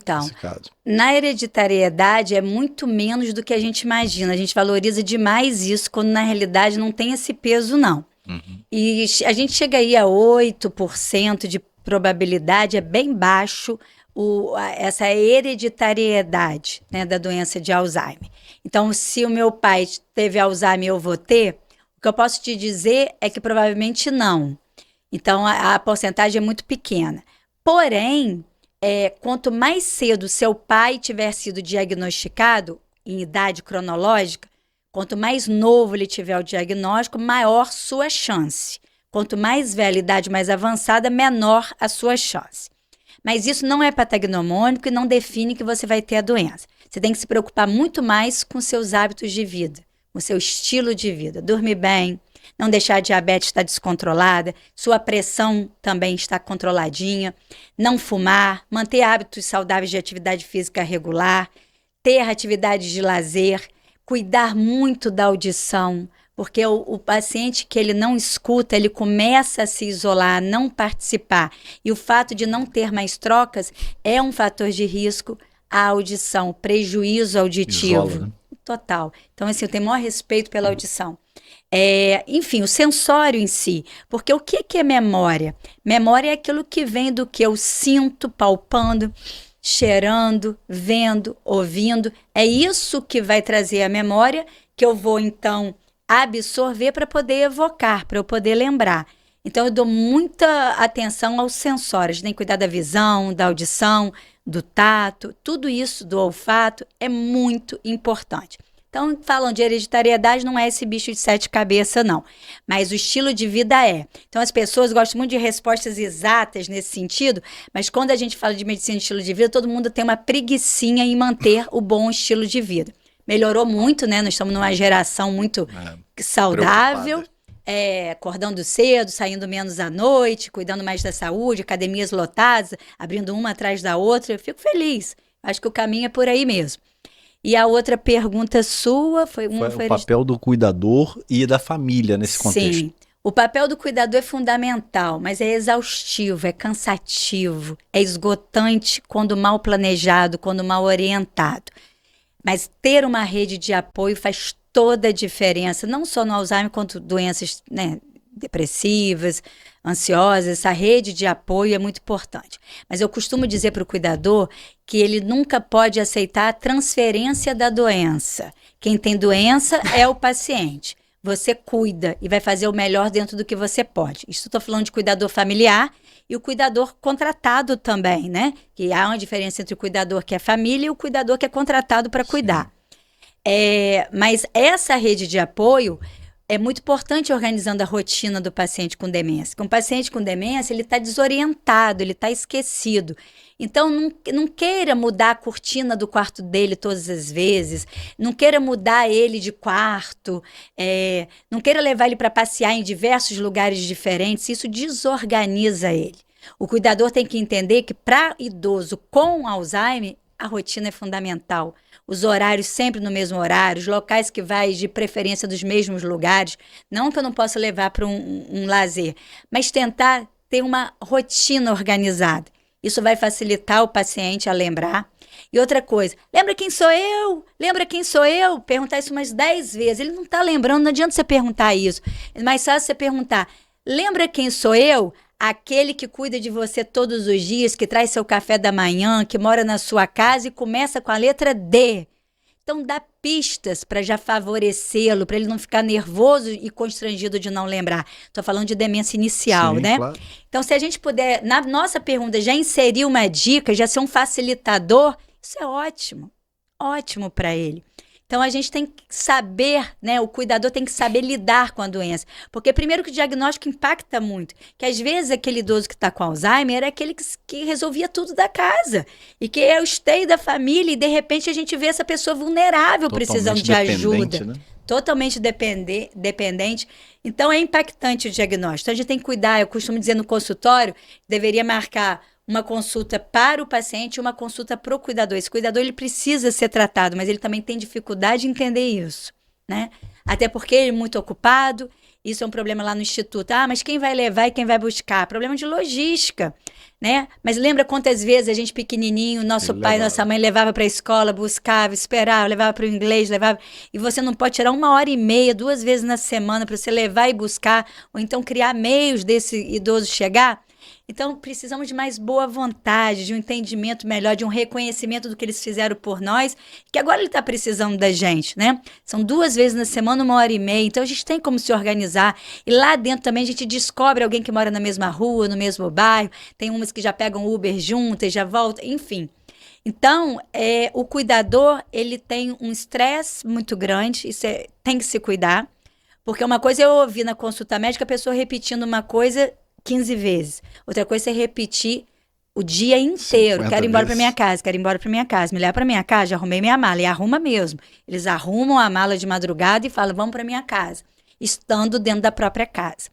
caso. Na hereditariedade é muito menos do que a gente imagina. A gente valoriza demais isso, quando na realidade não tem esse peso, não. E a gente chega aí a 8% de probabilidade, é bem baixo essa hereditariedade, né, da doença de Alzheimer. Então, se o meu pai teve Alzheimer, eu vou ter? O que eu posso te dizer é que provavelmente não. Então, a porcentagem é muito pequena. Porém, quanto mais cedo seu pai tiver sido diagnosticado, em idade cronológica, quanto mais novo ele tiver o diagnóstico, maior sua chance. Quanto mais velha, idade mais avançada, menor a sua chance. Mas isso não é patognomônico e não define que você vai ter a doença. Você tem que se preocupar muito mais com seus hábitos de vida, com seu estilo de vida. Dormir bem, não deixar a diabetes estar descontrolada, sua pressão também está controladinha, não fumar, manter hábitos saudáveis de atividade física regular, ter atividades de lazer, cuidar muito da audição, porque o paciente que ele não escuta, ele começa a se isolar, a não participar. E o fato de não ter mais trocas é um fator de risco à audição, prejuízo auditivo. Isola, né? Total. Então, assim, eu tenho o maior respeito pela audição. Enfim, o sensório em si. Porque o que é memória? Memória é aquilo que vem do que eu sinto, palpando, cheirando, vendo, ouvindo. É isso que vai trazer a memória, que eu vou, então, absorver para poder evocar, para eu poder lembrar. Então, eu dou muita atenção aos sensórios, tem que cuidar da visão, da audição, do tato, tudo isso, do olfato, é muito importante. Então, falam de hereditariedade, não é esse bicho de 7 cabeças, não. Mas o estilo de vida é. Então, as pessoas gostam muito de respostas exatas nesse sentido, mas quando a gente fala de medicina de estilo de vida, todo mundo tem uma preguicinha em manter o bom estilo de vida. Melhorou muito, né? Nós estamos numa geração muito saudável, acordando cedo, saindo menos à noite, cuidando mais da saúde, academias lotadas, abrindo uma atrás da outra. Eu fico feliz. Acho que o caminho é por aí mesmo. E a outra pergunta sua foi o papel do cuidador e da família nesse contexto. Sim. O papel do cuidador é fundamental, mas é exaustivo, é cansativo, é esgotante quando mal planejado, quando mal orientado. Mas ter uma rede de apoio faz toda a diferença, não só no Alzheimer, quanto doenças, né, depressivas, ansiosas. Essa rede de apoio é muito importante. Mas eu costumo dizer para o cuidador que ele nunca pode aceitar a transferência da doença. Quem tem doença é o paciente. Você cuida e vai fazer o melhor dentro do que você pode. Isso estou falando de cuidador familiar e o cuidador contratado também, né? Que há uma diferença entre o cuidador que é família e o cuidador que é contratado para cuidar. Mas essa rede de apoio é muito importante organizando a rotina do paciente com demência. Com um paciente com demência, ele está desorientado, ele está esquecido. Então, não queira mudar a cortina do quarto dele todas as vezes, não queira mudar ele de quarto, não queira levar ele para passear em diversos lugares diferentes, isso desorganiza ele. O cuidador tem que entender que para idoso com Alzheimer, a rotina é fundamental. Os horários sempre no mesmo horário, os locais que vai de preferência dos mesmos lugares. Não que eu não possa levar para um lazer, mas tentar ter uma rotina organizada. Isso vai facilitar o paciente a lembrar. E outra coisa, lembra quem sou eu? Lembra quem sou eu? Perguntar isso umas 10 vezes. Ele não está lembrando, não adianta você perguntar isso. É mais fácil você perguntar, lembra quem sou eu? Aquele que cuida de você todos os dias, que traz seu café da manhã, que mora na sua casa e começa com a letra D. Então, dá pistas para já favorecê-lo, para ele não ficar nervoso e constrangido de não lembrar. Estou falando de demência inicial, né? Claro. Então, se a gente puder, na nossa pergunta, já inserir uma dica, já ser um facilitador, isso é ótimo. Ótimo para ele. Então, a gente tem que saber, né? O cuidador tem que saber lidar com a doença. Porque, primeiro, que o diagnóstico impacta muito. Que, às vezes, aquele idoso que está com Alzheimer era aquele que resolvia tudo da casa. E que é o esteio da família. E, de repente, a gente vê essa pessoa vulnerável, precisando de ajuda. Né? Totalmente dependente. Então, é impactante o diagnóstico. Então, a gente tem que cuidar. Eu costumo dizer no consultório, deveria marcar uma consulta para o paciente e uma consulta para o cuidador. Esse cuidador, ele precisa ser tratado, mas ele também tem dificuldade de entender isso, né? Até porque ele é muito ocupado, isso é um problema lá no instituto. Ah, mas quem vai levar e quem vai buscar? Problema de logística, né? Mas lembra quantas vezes a gente pequenininho, nosso pai, nossa mãe levava para a escola, buscava, esperava, levava para o inglês, levava... E você não pode tirar 1h30, 2 vezes na semana para você levar e buscar, ou então criar meios desse idoso chegar? Então, precisamos de mais boa vontade, de um entendimento melhor, de um reconhecimento do que eles fizeram por nós, que agora ele está precisando da gente, né? São 2 vezes na semana, 1h30, então a gente tem como se organizar. E lá dentro também a gente descobre alguém que mora na mesma rua, no mesmo bairro, tem umas que já pegam Uber juntas, já voltam, enfim. Então, o cuidador, ele tem um estresse muito grande, isso tem que se cuidar, porque uma coisa eu ouvi na consulta médica, a pessoa repetindo uma coisa 15 vezes. Outra coisa é repetir o dia inteiro. Quero ir embora para minha casa, quero ir embora para minha casa. Me leva para minha casa, já arrumei minha mala. E arruma mesmo. Eles arrumam a mala de madrugada e falam, vamos para minha casa. Estando dentro da própria casa.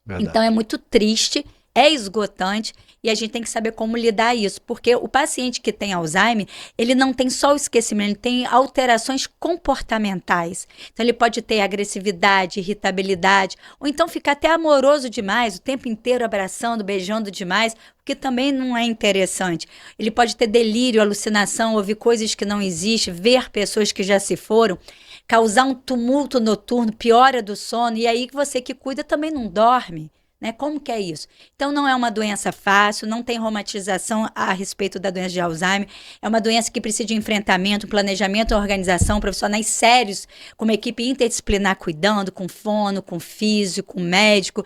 Verdade. Então, é muito triste, é esgotante. e a gente tem que saber como lidar isso, porque o paciente que tem Alzheimer, ele não tem só o esquecimento, ele tem alterações comportamentais. Então ele pode ter agressividade, irritabilidade, ou então ficar até amoroso demais, o tempo inteiro abraçando, beijando demais, o que também não é interessante. Ele pode ter delírio, alucinação, ouvir coisas que não existem, ver pessoas que já se foram, causar um tumulto noturno, piora do sono, e aí você que cuida também não dorme, né? Como que é isso? Então não é uma doença fácil, não tem romantização a respeito da doença de Alzheimer, é uma doença que precisa de enfrentamento, planejamento, organização, profissionais sérios, com uma equipe interdisciplinar cuidando, com fono, com físico, com médico,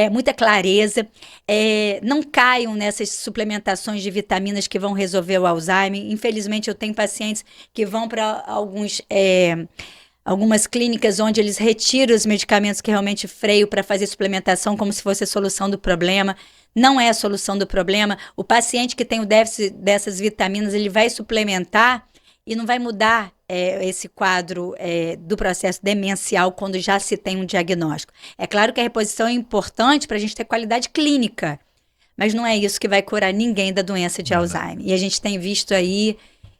muita clareza. Não caiam nessas suplementações de vitaminas que vão resolver o Alzheimer. Infelizmente eu tenho pacientes que vão para algumas clínicas onde eles retiram os medicamentos que realmente freiam para fazer suplementação como se fosse a solução do problema. Não é a solução do problema. O paciente que tem o déficit dessas vitaminas, ele vai suplementar e não vai mudar esse quadro do processo demencial quando já se tem um diagnóstico. É claro que a reposição é importante para a gente ter qualidade clínica, mas não é isso que vai curar ninguém da doença de Alzheimer. E a gente tem visto aí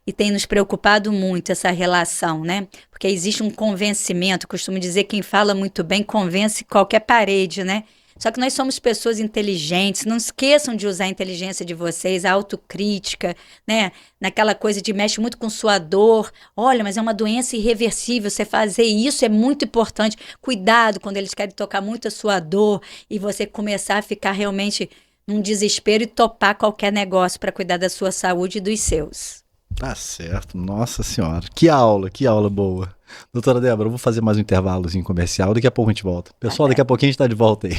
e tem nos preocupado muito essa relação, né? Porque existe um convencimento, costumo dizer, quem fala muito bem convence qualquer parede, né? Só que nós somos pessoas inteligentes, não esqueçam de usar a inteligência de vocês, a autocrítica, né? Naquela coisa de mexe muito com sua dor. Olha, mas é uma doença irreversível, você fazer isso é muito importante. Cuidado quando eles querem tocar muito a sua dor e você começar a ficar realmente num desespero e topar qualquer negócio para cuidar da sua saúde e dos seus. Tá certo, nossa senhora. Que aula boa. Doutora Débora, eu vou fazer mais um intervalozinho comercial, daqui a pouco a gente volta. Pessoal, daqui a pouquinho a gente tá de volta aí.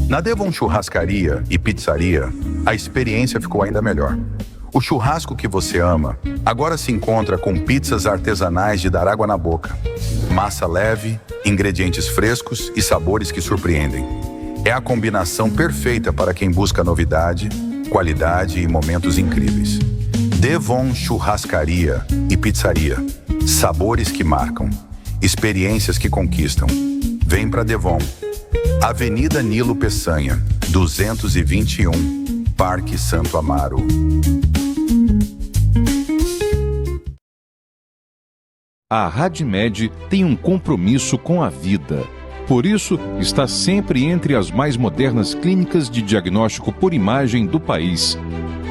Na Devon Churrascaria e Pizzaria, a experiência ficou ainda melhor. O churrasco que você ama agora se encontra com pizzas artesanais de dar água na boca. Massa leve, ingredientes frescos e sabores que surpreendem. É a combinação perfeita para quem busca novidade, qualidade e momentos incríveis. Devon Churrascaria e Pizzaria. Sabores que marcam. Experiências que conquistam. Vem pra Devon. Avenida Nilo Peçanha, 221, Parque Santo Amaro. A RadMed tem um compromisso com a vida. Por isso, está sempre entre as mais modernas clínicas de diagnóstico por imagem do país.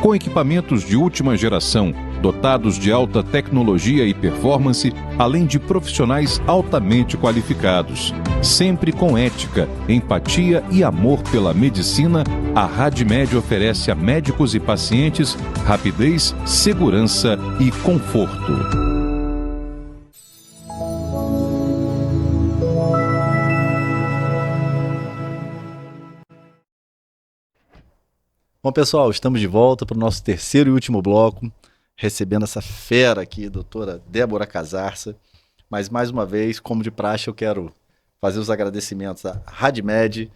Com equipamentos de última geração, dotados de alta tecnologia e performance, além de profissionais altamente qualificados. Sempre com ética, empatia e amor pela medicina, a RadMed oferece a médicos e pacientes rapidez, segurança e conforto. Bom, pessoal, estamos de volta para o nosso terceiro e último bloco, recebendo essa fera aqui, doutora Débora Casarça. Mas, mais uma vez, como de praxe, eu quero fazer os agradecimentos à RadMed,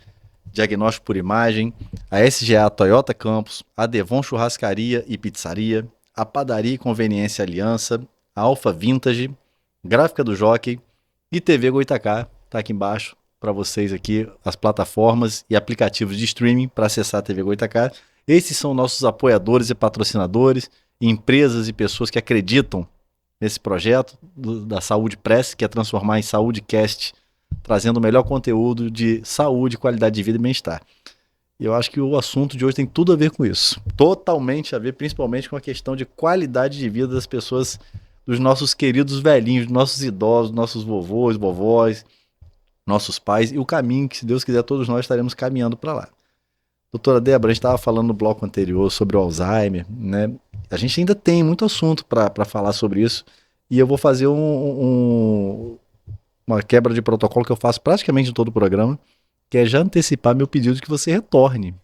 Diagnóstico por Imagem, a SGA Toyota Campus, a Devon Churrascaria e Pizzaria, a Padaria e Conveniência Aliança, a Alfa Vintage, Gráfica do Jockey e TV Goitacá. Está aqui embaixo para vocês aqui as plataformas e aplicativos de streaming para acessar a TV Goitacá. Esses são nossos apoiadores e patrocinadores, empresas e pessoas que acreditam nesse projeto da Saúde Press, que é transformar em SaúdeCast, trazendo o melhor conteúdo de saúde, qualidade de vida e bem-estar. E eu acho que o assunto de hoje tem tudo a ver com isso. Totalmente a ver, principalmente com a questão de qualidade de vida das pessoas, dos nossos queridos velhinhos, dos nossos idosos, nossos vovôs, vovós, nossos pais, e o caminho que, se Deus quiser, todos nós estaremos caminhando para lá. Doutora Débora, a gente estava falando no bloco anterior sobre o Alzheimer, né? A gente ainda tem muito assunto para falar sobre isso, e eu vou fazer uma quebra de protocolo que eu faço praticamente em todo o programa, que é já antecipar meu pedido de que você retorne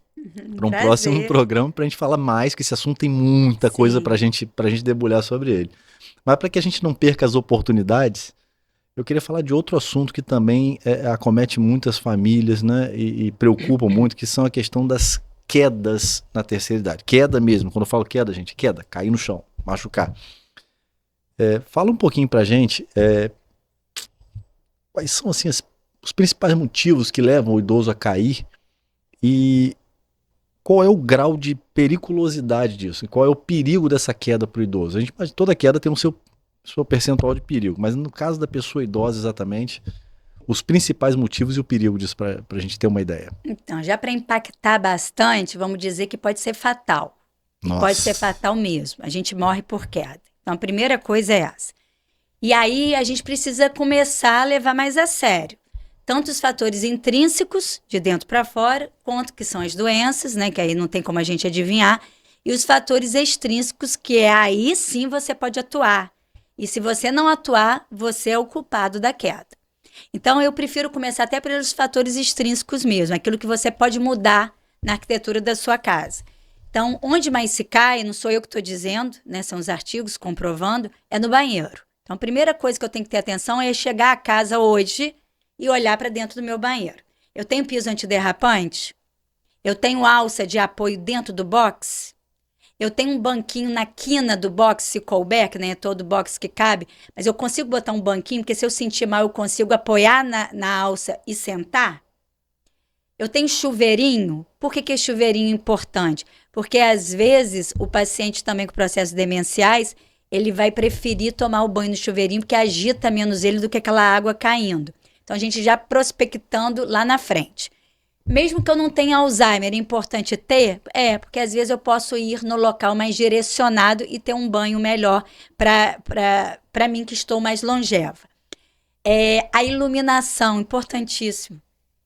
para um próximo programa, para a gente falar mais, que esse assunto tem muita coisa para gente debulhar sobre ele. Mas para que a gente não perca as oportunidades, eu queria falar de outro assunto que também acomete muitas famílias, né, e preocupa muito, que são a questão das quedas na terceira idade. Queda mesmo, quando eu falo queda, gente, queda, cair no chão, machucar. Fala um pouquinho pra gente quais são assim, os principais motivos que levam o idoso a cair e qual é o grau de periculosidade disso? Qual é o perigo dessa queda para o idoso? A gente, toda queda tem seu percentual de perigo, mas no caso da pessoa idosa exatamente, os principais motivos e o perigo disso para a gente ter uma ideia. Então, já para impactar bastante, vamos dizer que pode ser fatal. Nossa. Pode ser fatal mesmo. A gente morre por queda. Então, a primeira coisa é essa. E aí, a gente precisa começar a levar mais a sério. Tanto os fatores intrínsecos, de dentro para fora, quanto que são as doenças, né? Que aí não tem como a gente adivinhar. E os fatores extrínsecos, que aí sim você pode atuar. E se você não atuar, você é o culpado da queda. Então, eu prefiro começar até pelos fatores extrínsecos mesmo, aquilo que você pode mudar na arquitetura da sua casa. Então, onde mais se cai, não sou eu que estou dizendo, né, são os artigos comprovando, é no banheiro. Então, a primeira coisa que eu tenho que ter atenção é chegar a casa hoje e olhar para dentro do meu banheiro. Eu tenho piso antiderrapante? Eu tenho alça de apoio dentro do box? Eu tenho um banquinho na quina do box, se couber, que nem é todo box que cabe, mas eu consigo botar um banquinho, porque se eu sentir mal, eu consigo apoiar na alça e sentar? Eu tenho chuveirinho. Por que é chuveirinho importante? Porque, às vezes, o paciente também com processos demenciais, ele vai preferir tomar o banho no chuveirinho, porque agita menos ele do que aquela água caindo. Então, a gente já prospectando lá na frente. Mesmo que eu não tenha Alzheimer, é importante ter? Porque às vezes eu posso ir no local mais direcionado e ter um banho melhor para mim que estou mais longeva. A iluminação, importantíssimo.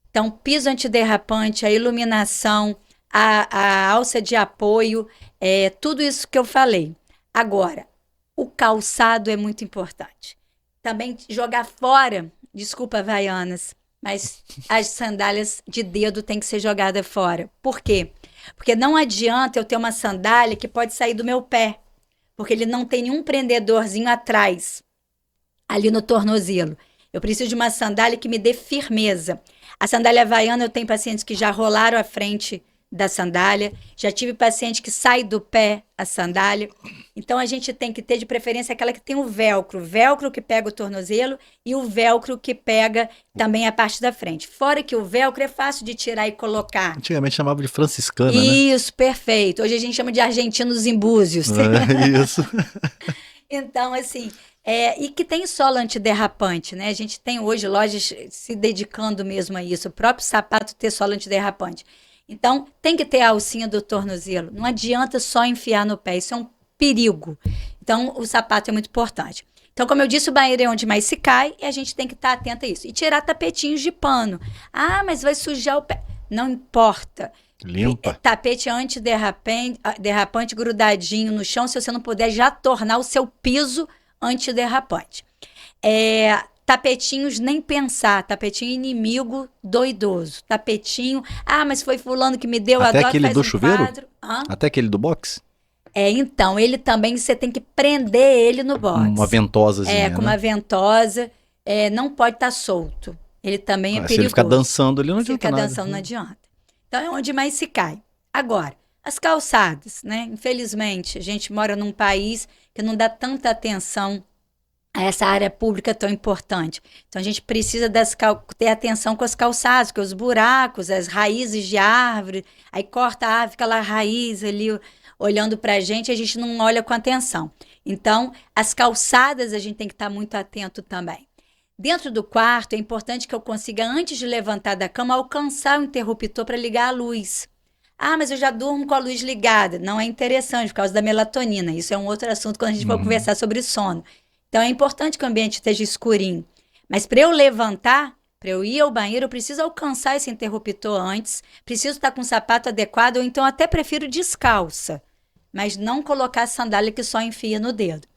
Então, piso antiderrapante, a iluminação, a alça de apoio, tudo isso que eu falei. Agora, o calçado é muito importante. Também jogar fora, desculpa, Havaianas, mas as sandálias de dedo têm que ser jogadas fora. Por quê? Porque não adianta eu ter uma sandália que pode sair do meu pé, porque ele não tem nenhum prendedorzinho atrás, ali no tornozelo. Eu preciso de uma sandália que me dê firmeza. A sandália havaiana, eu tenho pacientes que já rolaram à frente da sandália, já tive paciente que sai do pé a sandália. Então, a gente tem que ter de preferência aquela que tem o velcro que pega o tornozelo e o velcro que pega também a parte da frente. Fora que o velcro é fácil de tirar e colocar. Antigamente chamava de franciscana, né? Isso, perfeito. Hoje a gente chama de argentinos em búzios. Isso. Então, assim, e que tem solo antiderrapante, né? A gente tem hoje lojas se dedicando mesmo a isso. O próprio sapato ter solo antiderrapante. Então, tem que ter a alcinha do tornozelo. Não adianta só enfiar no pé. Isso é um perigo. Então, o sapato é muito importante. Então, como eu disse, o banheiro é onde mais se cai e a gente tem que estar atento a isso. E tirar tapetinhos de pano. Ah, mas vai sujar o pé. Não importa. Limpa. Tapete antiderrapante grudadinho no chão, se você não puder já tornar o seu piso antiderrapante. Tapetinhos, nem pensar. Tapetinho inimigo do idoso. Tapetinho, mas foi fulano que me deu, até adoro, aquele faz do um chuveiro? quadro. Até aquele do box? Então, ele também, você tem que prender ele no box. Uma ventosazinha, com né? uma ventosa. Não pode estar solto. Ele também é perigoso. Se ele ficar dançando ali, não adianta ficar nada. dançando, não adianta. Então, é onde mais se cai. Agora, as calçadas, né? Infelizmente, a gente mora num país que não dá tanta atenção a essa área pública tão importante. Então, a gente precisa ter atenção com as calçadas, com os buracos, as raízes de árvore, aí corta a árvore, fica lá a raiz ali olhando para a gente não olha com atenção. Então, as calçadas a gente tem que estar muito atento também. Dentro do quarto, é importante que eu consiga, antes de levantar da cama, alcançar o interruptor para ligar a luz. Mas eu já durmo com a luz ligada. Não é interessante, por causa da melatonina. Isso é um outro assunto quando a gente for conversar sobre sono. Então, é importante que o ambiente esteja escurinho. Mas para eu levantar, para eu ir ao banheiro, eu preciso alcançar esse interruptor antes, preciso estar com o sapato adequado, ou então até prefiro descalça, mas não colocar a sandália que só enfia no dedo.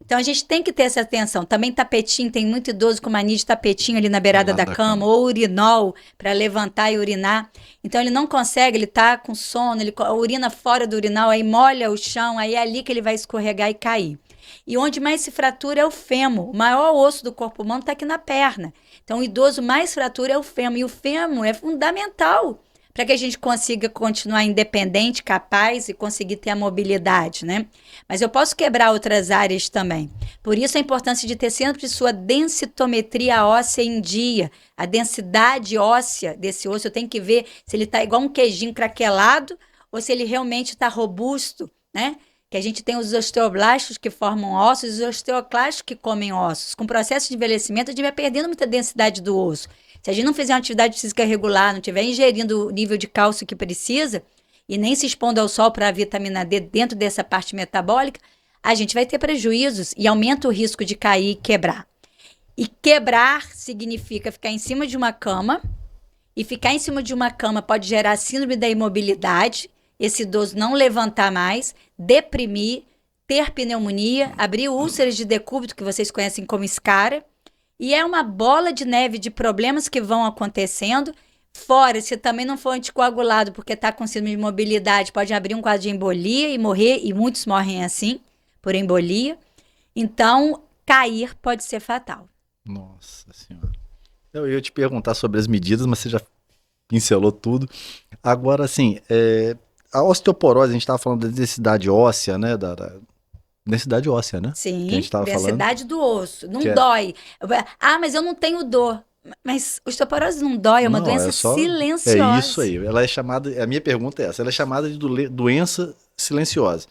Então, a gente tem que ter essa atenção. Também tapetinho, tem muito idoso com mania de tapetinho ali na beirada da cama, ou urinol, para levantar e urinar. Então, ele não consegue, ele está com sono, ele urina fora do urinol, aí molha o chão, aí é ali que ele vai escorregar e cair. E onde mais se fratura é o fêmur. O maior osso do corpo humano está aqui na perna. Então, o idoso mais fratura é o fêmur. E o fêmur é fundamental para para que a gente consiga continuar independente, capaz e conseguir ter a mobilidade, né? Mas eu posso quebrar outras áreas também. Por isso a importância de ter sempre sua densitometria óssea em dia. A densidade óssea desse osso, eu tenho que ver se ele está igual um queijinho craquelado ou se ele realmente está robusto, né? Que a gente tem os osteoblastos que formam ossos e os osteoclastos que comem ossos. Com o processo de envelhecimento, a gente vai perdendo muita densidade do osso. Se a gente não fizer uma atividade física regular, não estiver ingerindo o nível de cálcio que precisa e nem se expondo ao sol para a vitamina D dentro dessa parte metabólica, a gente vai ter prejuízos e aumenta o risco de cair e quebrar. E quebrar significa ficar em cima de uma cama, e ficar em cima de uma cama pode gerar síndrome da imobilidade, esse idoso não levantar mais, deprimir, ter pneumonia, abrir úlceras de decúbito, que vocês conhecem como escara, e é uma bola de neve de problemas que vão acontecendo. Fora, se também não for anticoagulado porque está com síndrome de imobilidade, pode abrir um quadro de embolia e morrer, e muitos morrem assim, por embolia. Então, cair pode ser fatal. Nossa Senhora. Eu ia te perguntar sobre as medidas, mas você já pincelou tudo. Agora, assim, a osteoporose, a gente estava falando da densidade óssea, né? Da densidade óssea, né? Sim, que a gente tava densidade do osso. Não Que dói. Ah, mas eu não tenho dor. Mas osteoporose não dói, é uma doença silenciosa. É isso aí. Ela é chamada, a minha pergunta é essa, ela é chamada de doença silenciosa.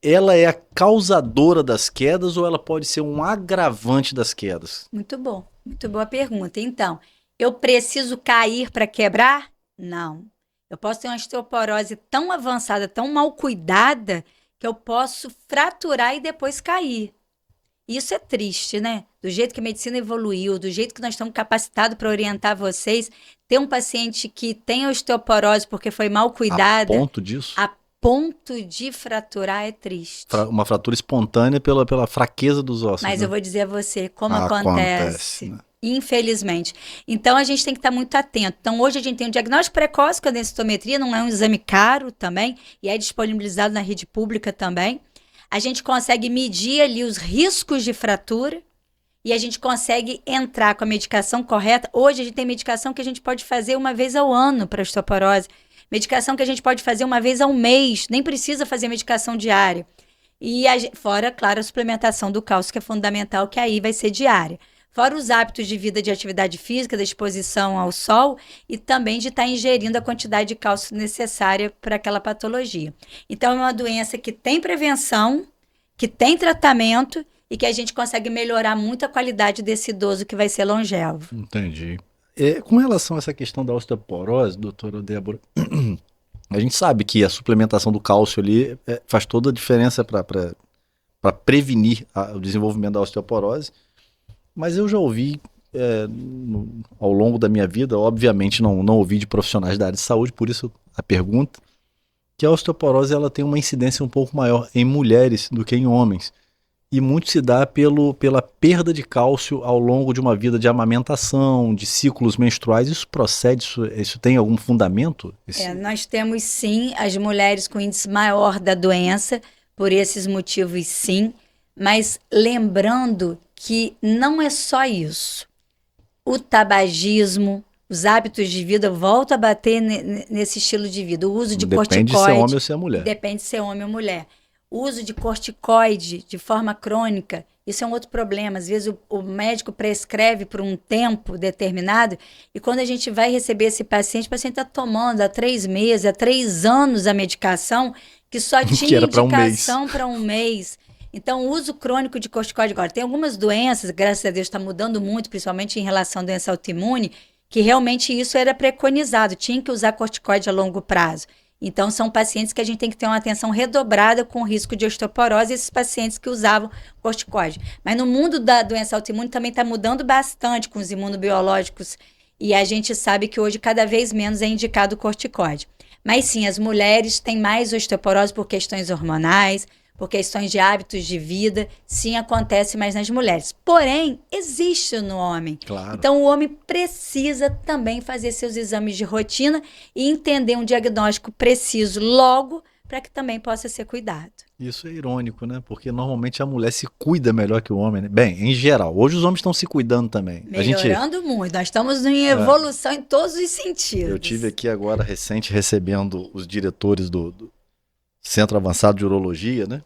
Ela é a causadora das quedas ou ela pode ser um agravante das quedas? Muito bom, muito boa pergunta. Então, eu preciso cair para quebrar? Não. Eu posso ter uma osteoporose tão avançada, tão mal cuidada, que eu posso fraturar e depois cair. Isso é triste, né? Do jeito que a medicina evoluiu, do jeito que nós estamos capacitados para orientar vocês, ter um paciente que tem osteoporose porque foi mal cuidada... A ponto disso? A ponto de fraturar é triste. Uma fratura espontânea pela fraqueza dos ossos. Mas né? eu vou dizer a você como acontece, né? Infelizmente. Então, a gente tem que estar muito atento. Então, hoje a gente tem um diagnóstico precoce com a densitometria, não é um exame caro também, e é disponibilizado na rede pública também. A gente consegue medir ali os riscos de fratura e a gente consegue entrar com a medicação correta. Hoje a gente tem medicação que a gente pode fazer uma vez ao ano para osteoporose, medicação que a gente pode fazer uma vez ao mês, nem precisa fazer medicação diária. E fora, claro, a suplementação do cálcio, que é fundamental, que aí vai ser diária. Fora os hábitos de vida de atividade física, da exposição ao sol e também de estar ingerindo a quantidade de cálcio necessária para aquela patologia. Então, é uma doença que tem prevenção, que tem tratamento e que a gente consegue melhorar muito a qualidade desse idoso que vai ser longevo. Entendi. Com relação a essa questão da osteoporose, doutora Débora, a gente sabe que a suplementação do cálcio ali faz toda a diferença para prevenir o desenvolvimento da osteoporose. Mas eu já ouvi ao longo da minha vida, obviamente não ouvi de profissionais da área de saúde, por isso a pergunta, que a osteoporose ela tem uma incidência um pouco maior em mulheres do que em homens. E muito se dá pela perda de cálcio ao longo de uma vida de amamentação, de ciclos menstruais. Isso procede? Isso tem algum fundamento? Nós temos sim as mulheres com índice maior da doença, por esses motivos sim, mas lembrando que não é só isso. O tabagismo, os hábitos de vida voltam a bater nesse estilo de vida. O uso de corticoide. Depende de ser homem ou ser mulher. Depende de ser homem ou mulher. O uso de corticoide de forma crônica, isso é um outro problema. Às vezes o médico prescreve por um tempo determinado e quando a gente vai receber esse paciente, o paciente está tomando há 3 meses, há 3 anos a medicação que só tinha indicação para um mês. Então, o uso crônico de corticoide agora. Tem algumas doenças, graças a Deus, está mudando muito, principalmente em relação à doença autoimune, que realmente isso era preconizado, tinha que usar corticoide a longo prazo. Então, são pacientes que a gente tem que ter uma atenção redobrada com o risco de osteoporose, esses pacientes que usavam corticoide. Mas no mundo da doença autoimune também está mudando bastante com os imunobiológicos e a gente sabe que hoje cada vez menos é indicado o corticoide. Mas sim, as mulheres têm mais osteoporose por questões hormonais, por questões de hábitos de vida, sim, acontece mais nas mulheres. Porém, existe no homem. Claro. Então, o homem precisa também fazer seus exames de rotina e entender um diagnóstico preciso logo para que também possa ser cuidado. Isso é irônico, né? Porque normalmente a mulher se cuida melhor que o homem, né? Bem, em geral. Hoje os homens estão se cuidando também. Melhorando muito. Nós estamos em evolução em todos os sentidos. Eu tive aqui agora, recente, recebendo os diretores do Centro Avançado de Urologia, né?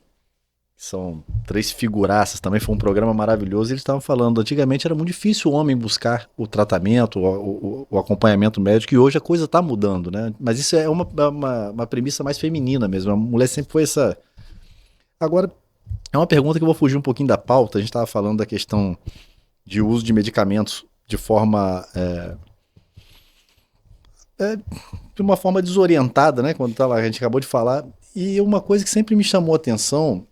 São 3 figuraças, também foi um programa maravilhoso. E eles estavam falando, antigamente era muito difícil o homem buscar o tratamento, o acompanhamento médico, e hoje a coisa está mudando, né? Mas isso é uma premissa mais feminina mesmo. A mulher sempre foi essa... Agora, é uma pergunta que eu vou fugir um pouquinho da pauta. A gente estava falando da questão de uso de medicamentos de forma... de uma forma desorientada, né? Quando a gente acabou de falar. E uma coisa que sempre me chamou a atenção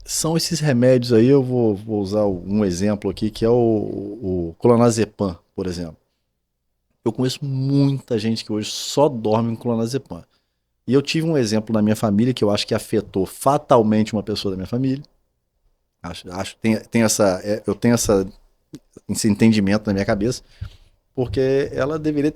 são esses remédios aí. Eu vou usar um exemplo aqui, que é o clonazepam, por exemplo. Eu conheço muita gente que hoje só dorme com clonazepam. E eu tive um exemplo na minha família que eu acho que afetou fatalmente uma pessoa da minha família. Eu tenho esse entendimento na minha cabeça, porque ela deveria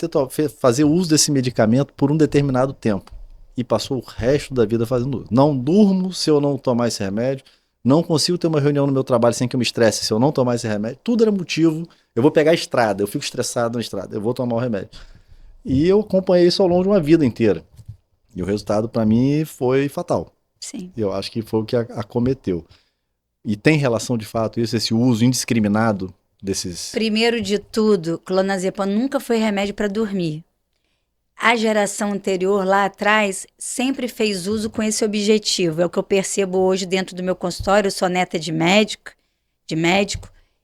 fazer uso desse medicamento por um determinado tempo e passou o resto da vida fazendo uso. Não durmo se eu não tomar esse remédio, não consigo ter uma reunião no meu trabalho sem que eu me estresse se eu não tomar esse remédio. Tudo era motivo. Eu vou pegar a estrada, eu fico estressado na estrada, eu vou tomar o remédio. E eu acompanhei isso ao longo de uma vida inteira. E o resultado para mim foi fatal. Sim. Eu acho que foi o que acometeu. E tem relação de fato isso, esse uso indiscriminado desses... Primeiro de tudo, clonazepam nunca foi remédio para dormir. A geração anterior, lá atrás, sempre fez uso com esse objetivo. É o que eu percebo hoje dentro do meu consultório. Eu sou neta de médico,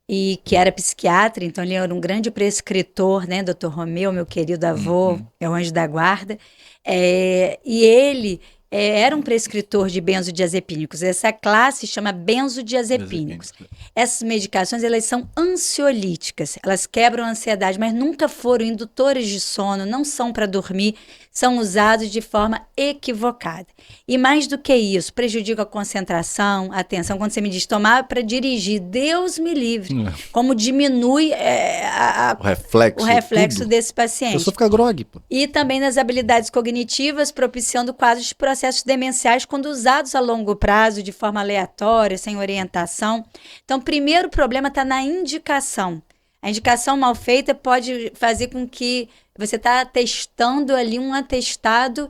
e que era psiquiatra, então ele era um grande prescritor, né? Dr. Romeu, meu querido avô, é o anjo da guarda. E ele era um prescritor de benzodiazepínicos. Essa classe chama benzodiazepínicos. Essas medicações, elas são ansiolíticas, elas quebram a ansiedade, mas nunca foram indutores de sono, não são para dormir, são usados de forma equivocada. E mais do que isso, prejudica a concentração, a atenção. Quando você me diz tomar para dirigir, Deus me livre, como diminui o reflexo desse paciente. A pessoa fica grogue, pô. E também nas habilidades cognitivas, propiciando quadros de processos demenciais quando usados a longo prazo, de forma aleatória, sem orientação. Então, o primeiro problema está na indicação. A indicação mal feita pode fazer com que você está testando ali um atestado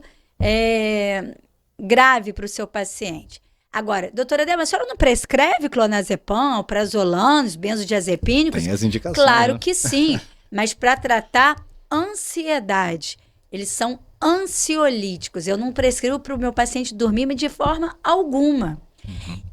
grave para o seu paciente. Agora, doutora Débora, a senhora não prescreve clonazepam, prazolanos, benzodiazepínicos? Tem as indicações. Claro, né? que sim, mas para tratar ansiedade. Eles são ansiolíticos. Eu não prescrevo para o meu paciente dormir de forma alguma.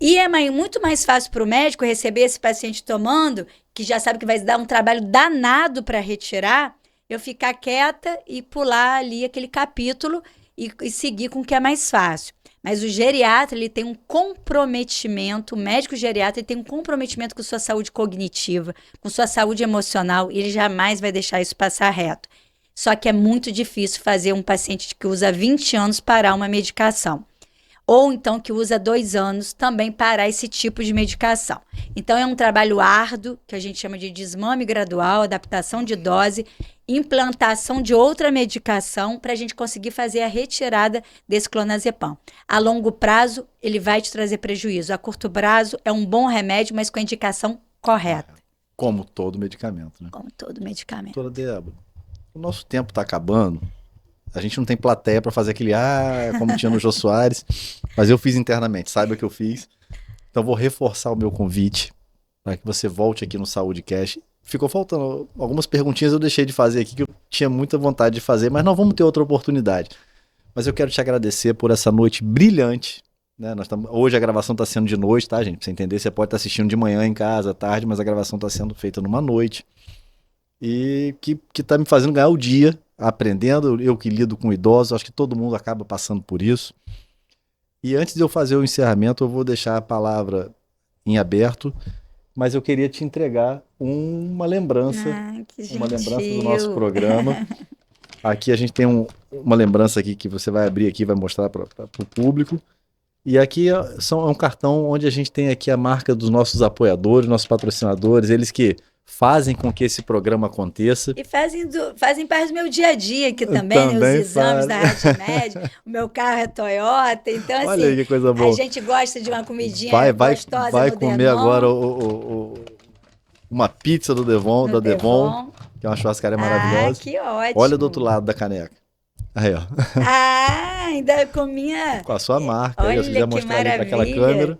E é muito mais fácil para o médico receber esse paciente tomando, que já sabe que vai dar um trabalho danado para retirar, eu ficar quieta e pular ali aquele capítulo e seguir com o que é mais fácil. Mas o geriatra, ele tem um comprometimento, o médico geriatra, ele tem um comprometimento com sua saúde cognitiva, com sua saúde emocional, e ele jamais vai deixar isso passar reto. Só que é muito difícil fazer um paciente que usa 20 anos parar uma medicação. Ou então que usa 2 anos também parar esse tipo de medicação. Então é um trabalho árduo, que a gente chama de desmame gradual, adaptação de dose, implantação de outra medicação para a gente conseguir fazer a retirada desse clonazepam. A longo prazo, ele vai te trazer prejuízo. A curto prazo, é um bom remédio, mas com a indicação correta. Como todo medicamento, né? Como todo medicamento. Doutora Débora, o nosso tempo está acabando. A gente não tem plateia para fazer aquele como tinha no Jô Soares, mas eu fiz internamente, saiba que eu fiz. Então vou reforçar o meu convite para que você volte aqui no SaúdeCast. Ficou faltando algumas perguntinhas, eu deixei de fazer aqui que eu tinha muita vontade de fazer, mas não vamos ter outra oportunidade. Mas eu quero te agradecer por essa noite brilhante, né? Hoje a gravação está sendo de noite, tá, gente? Pra você entender, você pode estar assistindo de manhã em casa, à tarde, mas a gravação está sendo feita numa noite. E que está me fazendo ganhar o dia, aprendendo. Eu que lido com idosos, acho que todo mundo acaba passando por isso. E antes de eu fazer o encerramento, eu vou deixar a palavra em aberto, mas eu queria te entregar uma lembrança, uma lembrança do nosso programa. Aqui a gente tem uma lembrança aqui que você vai abrir aqui, vai mostrar para o público. E aqui é um cartão onde a gente tem aqui a marca dos nossos apoiadores, nossos patrocinadores, eles que fazem com que esse programa aconteça. E fazem parte do meu dia a dia aqui também, né? Os exames da RadMed, o meu carro é Toyota, então assim, Olha aí que coisa boa. A gente gosta de uma comidinha gostosa vai no comer Denon, agora uma pizza do Devon, no da Devon, que é uma churrascaria maravilhosa. Que ótimo. Olha do outro lado da caneca. Aí, ó. Ainda com minha... Com a sua marca. Olha Aí, se quiser que mostrar ali para aquela maravilha. câmera.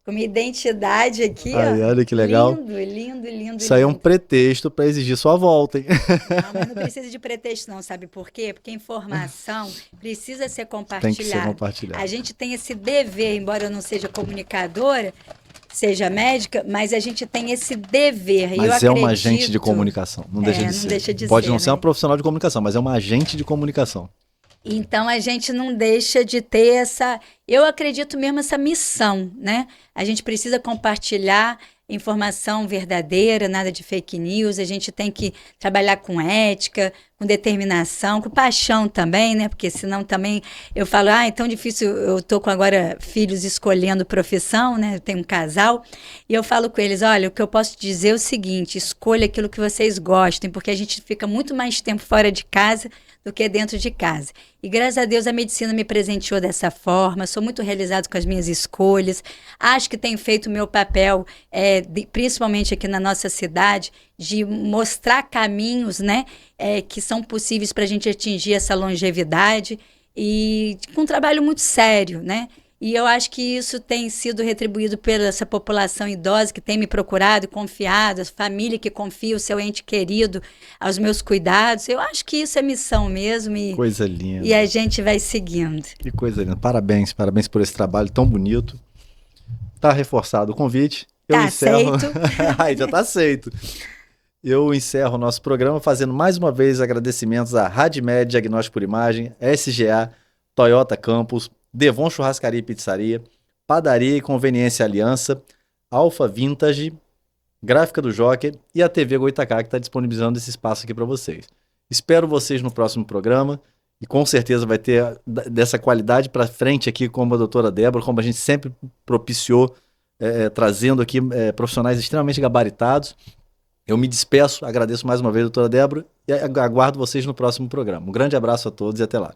Com minha identidade aqui, Aí, ó. olha que legal. Lindo. Isso aí é um pretexto para exigir sua volta, hein? Não, mas não precisa de pretexto não, sabe por quê? Porque a informação precisa ser compartilhada. Tem que ser compartilhada. A gente tem esse dever, embora eu não seja comunicadora, seja médica, mas a gente tem esse dever. Mas uma agente de comunicação, não deixa de ser. Deixa de Pode ser, não ser uma profissional de comunicação, mas é uma agente de comunicação. Então, a gente não deixa de ter eu acredito mesmo, essa missão, né? A gente precisa compartilhar informação verdadeira, nada de fake news, a gente tem que trabalhar com ética, com determinação, com paixão também, né? Porque senão também eu falo, é tão difícil, eu tô com agora filhos escolhendo profissão, né? Eu tenho um casal, e eu falo com eles, olha, o que eu posso dizer é o seguinte, escolha aquilo que vocês gostem, porque a gente fica muito mais tempo fora de casa do que dentro de casa. E graças a Deus a medicina me presenteou dessa forma, sou muito realizado com as minhas escolhas, acho que tenho feito o meu papel, principalmente aqui na nossa cidade, de mostrar caminhos, né, que são possíveis para a gente atingir essa longevidade e com um trabalho muito sério, né? E eu acho que isso tem sido retribuído pela essa população idosa que tem me procurado, confiado, a família que confia o seu ente querido aos meus cuidados. Eu acho que isso é missão mesmo. Coisa linda. E a gente vai seguindo. Que coisa linda. Parabéns por esse trabalho tão bonito. Tá reforçado o convite. Eu encerro. Aceito. Aí já tá aceito. Eu encerro o nosso programa fazendo mais uma vez agradecimentos à RadMed Diagnóstico por Imagem, SGA, Toyota Campus, Devon Churrascaria e Pizzaria, Padaria e Conveniência Aliança, Alfa Vintage, Gráfica do Jockey e a TV Goitacá, que está disponibilizando esse espaço aqui para vocês. Espero vocês no próximo programa e com certeza vai ter dessa qualidade para frente aqui, como a doutora Débora, como a gente sempre propiciou, trazendo aqui profissionais extremamente gabaritados. Eu me despeço, agradeço mais uma vez, doutora Débora, e aguardo vocês no próximo programa. Um grande abraço a todos e até lá.